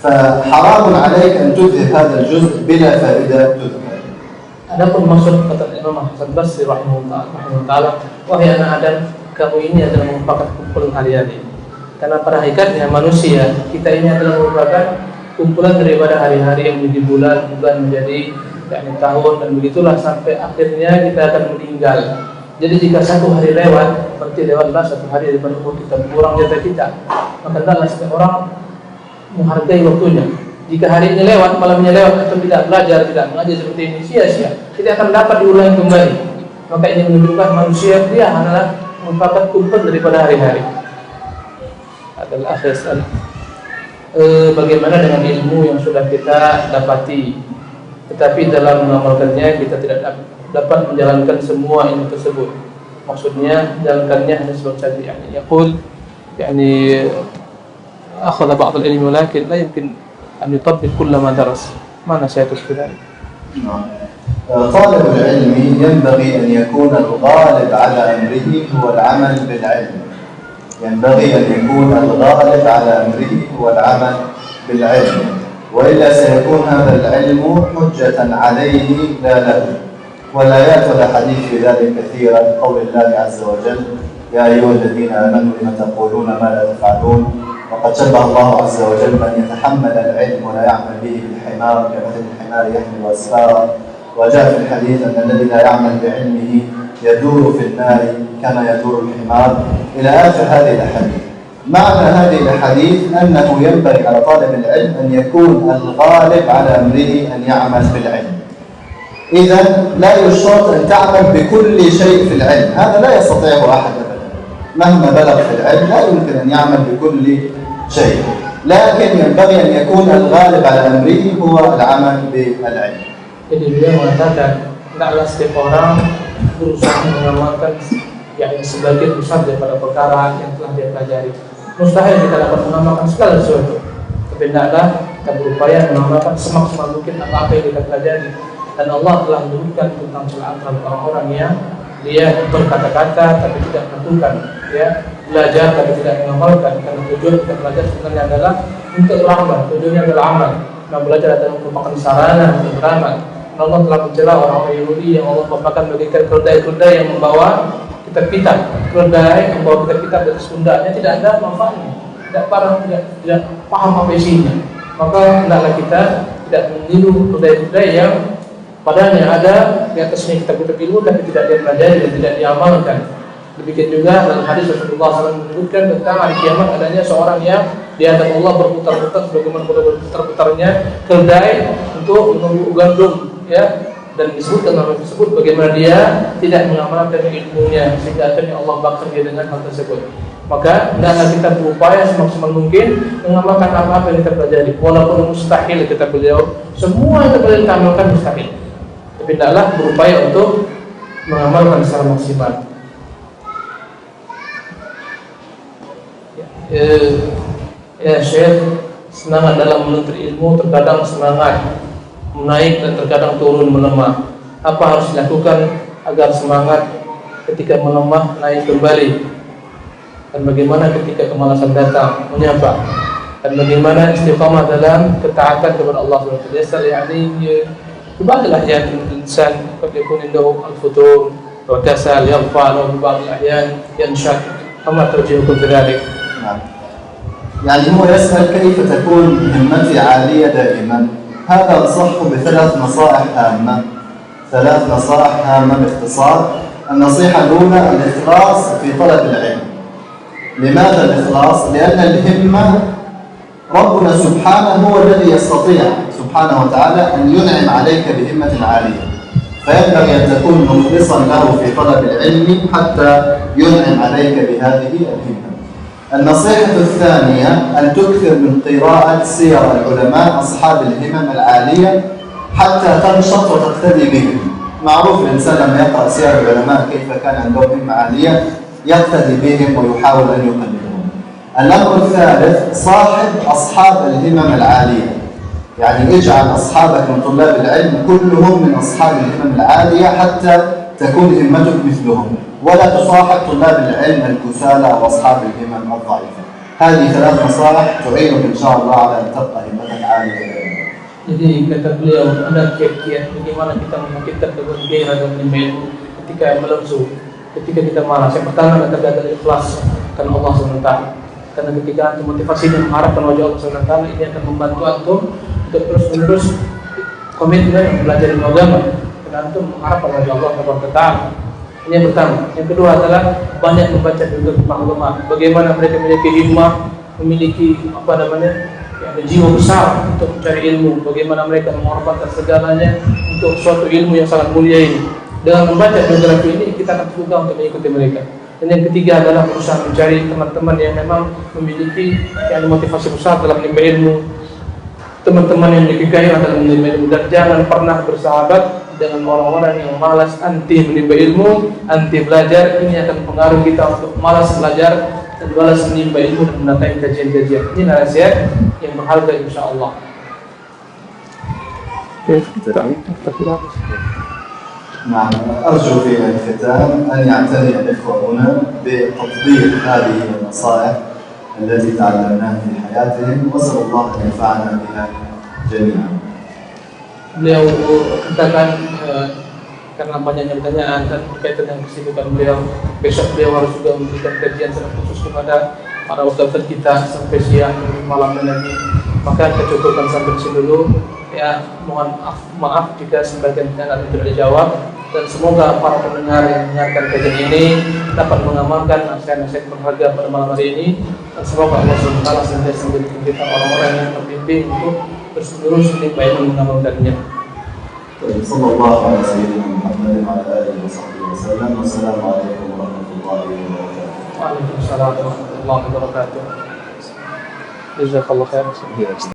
فحرام عليك أن تذهب هذا الجزء بلا فائدة تذهب. Adapun maksud kata Imam Hasan Basri rahimahullah, wahai anak Adam, kamu ini adalah merupakan kumpulan hari-hari. Karena pada hakikatnya manusia, kita ini adalah merupakan kumpulan daripada hari-hari yang menjadi bulan, bulan menjadi tahun, dan begitulah sampai akhirnya kita akan meninggal. Jadi jika satu hari lewat, berarti lewatlah satu hari daripada umur kita, berkurang jatah kita. Maka hendaklah setiap orang menghargai waktunya. Jika hari ini lewat, malamnya lewat, atau tidak belajar, tidak mengajar seperti ini, sia-sia, tidak akan dapat diulangi kembali. Maka ini menunjukkan manusia dia adalah merupakan kumpulan daripada hari-hari. Adalah akhir. Bagaimana dengan ilmu yang sudah kita dapati, tetapi dalam mengamalkannya kita tidak dapat menjalankan semua ilmu tersebut. Maksudnya jalankannya hanya sebagai yaqul akhadha ba'd al-ilm walakin la yumkin أن يطبق كل ما درس. Mana saya tulis tadi? طالب العلم ينبغي أن يكون الغالب على أمره هو العمل بالعلم. ينبغي أن يكون الغالب على أمره هو العمل بالعلم، وإلا سيكون هذا العلم حجة عليه لا له. والآيات والأحاديث في ذلك كثيرة، قول الله عز وجل: يا أيها الذين آمنوا لم تقولون ما لا تفعلون. وقد شبه الله عز وجل من يتحمل العلم ولا يعمل به بالحمار كمثل الحمار يحمل أسفارا. وجاء في الحديث أن الذي لا يعمل بعلمه يدور في النار كما يدور الحمار، إلى آخر هذه الأحاديث. معنى هذه الأحاديث أنه ينبغي على طالب العلم أن يكون الغالب على أمره أن يعمل بالعلم. إذا لا يشترط أن تعمل بكل شيء في العلم، هذا لا يستطيعه أحد أبدا. مهما بلغ في العلم لا يمكن أن يعمل بكل شيء، لكن ينبغي أن يكون الغالب على أمره هو العمل بالعلم. Jadi beliau mengatakan, tidaklah setiap orang berusaha mengamalkan yang sebagian besar daripada perkara yang telah dia pelajari. Mustahil kita dapat mengamalkan segala sesuatu. Tapi tidaklah kita berupaya mengamalkan semaksimal mungkin apa yang kita pelajari. Dan Allah telah menyebutkan tentang celaan terhadap orang-orang yang dia berkata-kata tapi tidak melakukan, ya, belajar tapi tidak mengamalkan. Karena tujuan kita belajar sebenarnya adalah untuk beramal. Tujuannya adalah amal. Nah, belajar adalah merupakan sarana untuk beramal. Allah telah mencela orang-orang Yahudi yang Allah paparkan bagaikan keledai-keledai yang membawa kitab-kitab. Keledai yang membawa kitab-kitab di atas pundaknya tidak ada manfaatnya, tidak paham apa isinya. Maka hendaklah kita tidak meniru keledai-keledai yang padanya ada di atasnya kitab-kitab ilmu tapi tidak dia pelajari dan tidak diamalkan. Demikian juga dalam hadis Rasulullah SAW menyebutkan tentang hari kiamat adanya seorang yang di hadapan Allah berputar-putar sebagaimana berputar-putarnya keledai untuk menunggu gandum, ya, dan disebutkan dalam tersebut bagaimana dia tidak mengamalkan ilmunya sehingga akhirnya Allah bakar dia dengan hal tersebut. Maka hendaklah kita berupaya semaksimal mungkin mengamalkan apa-apa yang kita pelajari, walaupun mustahil kata beliau, semua yang kita pelajari amalkan mustahil, tapi hendaklah berupaya untuk mengamalkan secara maksimal. Ya Syekh, semangat dalam menuntut ilmu terkadang semangat menaik dan terkadang turun melemah. Apa harus dilakukan agar semangat ketika melemah naik kembali? Dan bagaimana ketika kemalasan datang menyapa? Dan bagaimana istiqamah dalam ketaatan kepada Allah Subhanahu wa taala? Yani ba'd al-ahyan al-insan qad yakun indahu al-futur wa kasal yaghfal wa ba'd al-ahyan yanshad. Kama tarjihukum dzalik? يعني هو يسأل كيف تكون همتي عالية دائما. هذا أنصحه بثلاث نصائح هامة. ثلاث نصائح هامة باختصار. النصيحة الأولى الإخلاص في طلب العلم. لماذا الإخلاص؟ لأن الهمة ربنا سبحانه هو الذي يستطيع سبحانه وتعالى أن ينعم عليك بهمة عالية، فينبغي أن تكون مخلصا له في طلب العلم حتى ينعم عليك بهذه الهمة. النصيحة الثانية أن تكثر من قراءة سير العلماء أصحاب الهمم العالية حتى تنشط وتقتدي بهم. معروف الإنسان لما يقرأ سير العلماء كيف كان عندهم همة عالية يقتدي بهم ويحاول أن يقلدهم. الأمر الثالث صاحب أصحاب الهمم العالية، يعني اجعل أصحابك من طلاب العلم كلهم من أصحاب الهمم العالية حتى تكون همتك مثلهم، ولا تصاحب طلاب العلم الكسالى واصحاب الهمم الضعيفه. هذه ثلاث نصائح تعينك ان شاء الله على ان تبقى همتك عاليه. Jadi kata beliau ada kiat-kiat bagaimana kita membangkitkan kegairahan dan ilmu ketika melesu, ketika kita malas. Yang pertama adalah ikhlas karena Allah SWT. Karena ketika antum motivasi dan mengharapkan wajah Allah SWT, ini akan membantu antum untuk terus-menerus komitmen belajar ilmu agama. Karena antum mengharapkan wajah Allah SWT. Ini yang pertama. Yang kedua adalah banyak membaca juga tentang ulama. Bagaimana mereka memiliki himmah, memiliki jiwa besar untuk mencari ilmu. Bagaimana mereka mengorbankan segalanya untuk suatu ilmu yang sangat mulia ini. Dengan membaca biografi ini kita akan terbuka untuk mengikuti mereka. Dan yang ketiga adalah berusaha mencari teman-teman yang memang memiliki motivasi besar dalam menimba ilmu. Teman-teman yang memiliki gairah dalam menimba ilmu, dan jangan pernah bersahabat dengan orang-orang yang malas, anti menimba ilmu, anti belajar. Ini akan mempengaruhi kita untuk malas belajar dan malas menimba ilmu dan mendatangi kajian-kajian. Ini nasihat yang berharga insya Allah. نعم، أرجو في الختام أن يعتني الإخوة هنا بتطبيق هذه النصائح التي تعلمناها في حياتهم، وأسأل الله أن ينفعنا بها جميعا. Beliau katakan karena banyaknya pertanyaan dan berkaitan dengan kesibukan beliau, besok beliau harus juga memberikan kajian secara khusus kepada para ustadz kita sampai siang malam dan lagi. Maka kita cukupkan sampai di sini dulu. Ya, mohon maaf jika sebagian pertanyaan tidak dijawab, dan semoga para pendengar yang mendengarkan kajian ini dapat mengamalkan nasihat-nasihat berharga pada malam hari ini, dan semoga Allah SWT senantiasa menjadikan kita orang-orang yang terbimbing untuk terus-menerus menimba ilmu mengamalkannya. Sallallahu ala sayyidina Muhammad wa ala alihi wa sahbihi wa sallam. Wassalamualaikum warahmatullahi wabarakatuh. Waalaikumsalam warahmatullahi wabarakatuh. Jazakallah khair.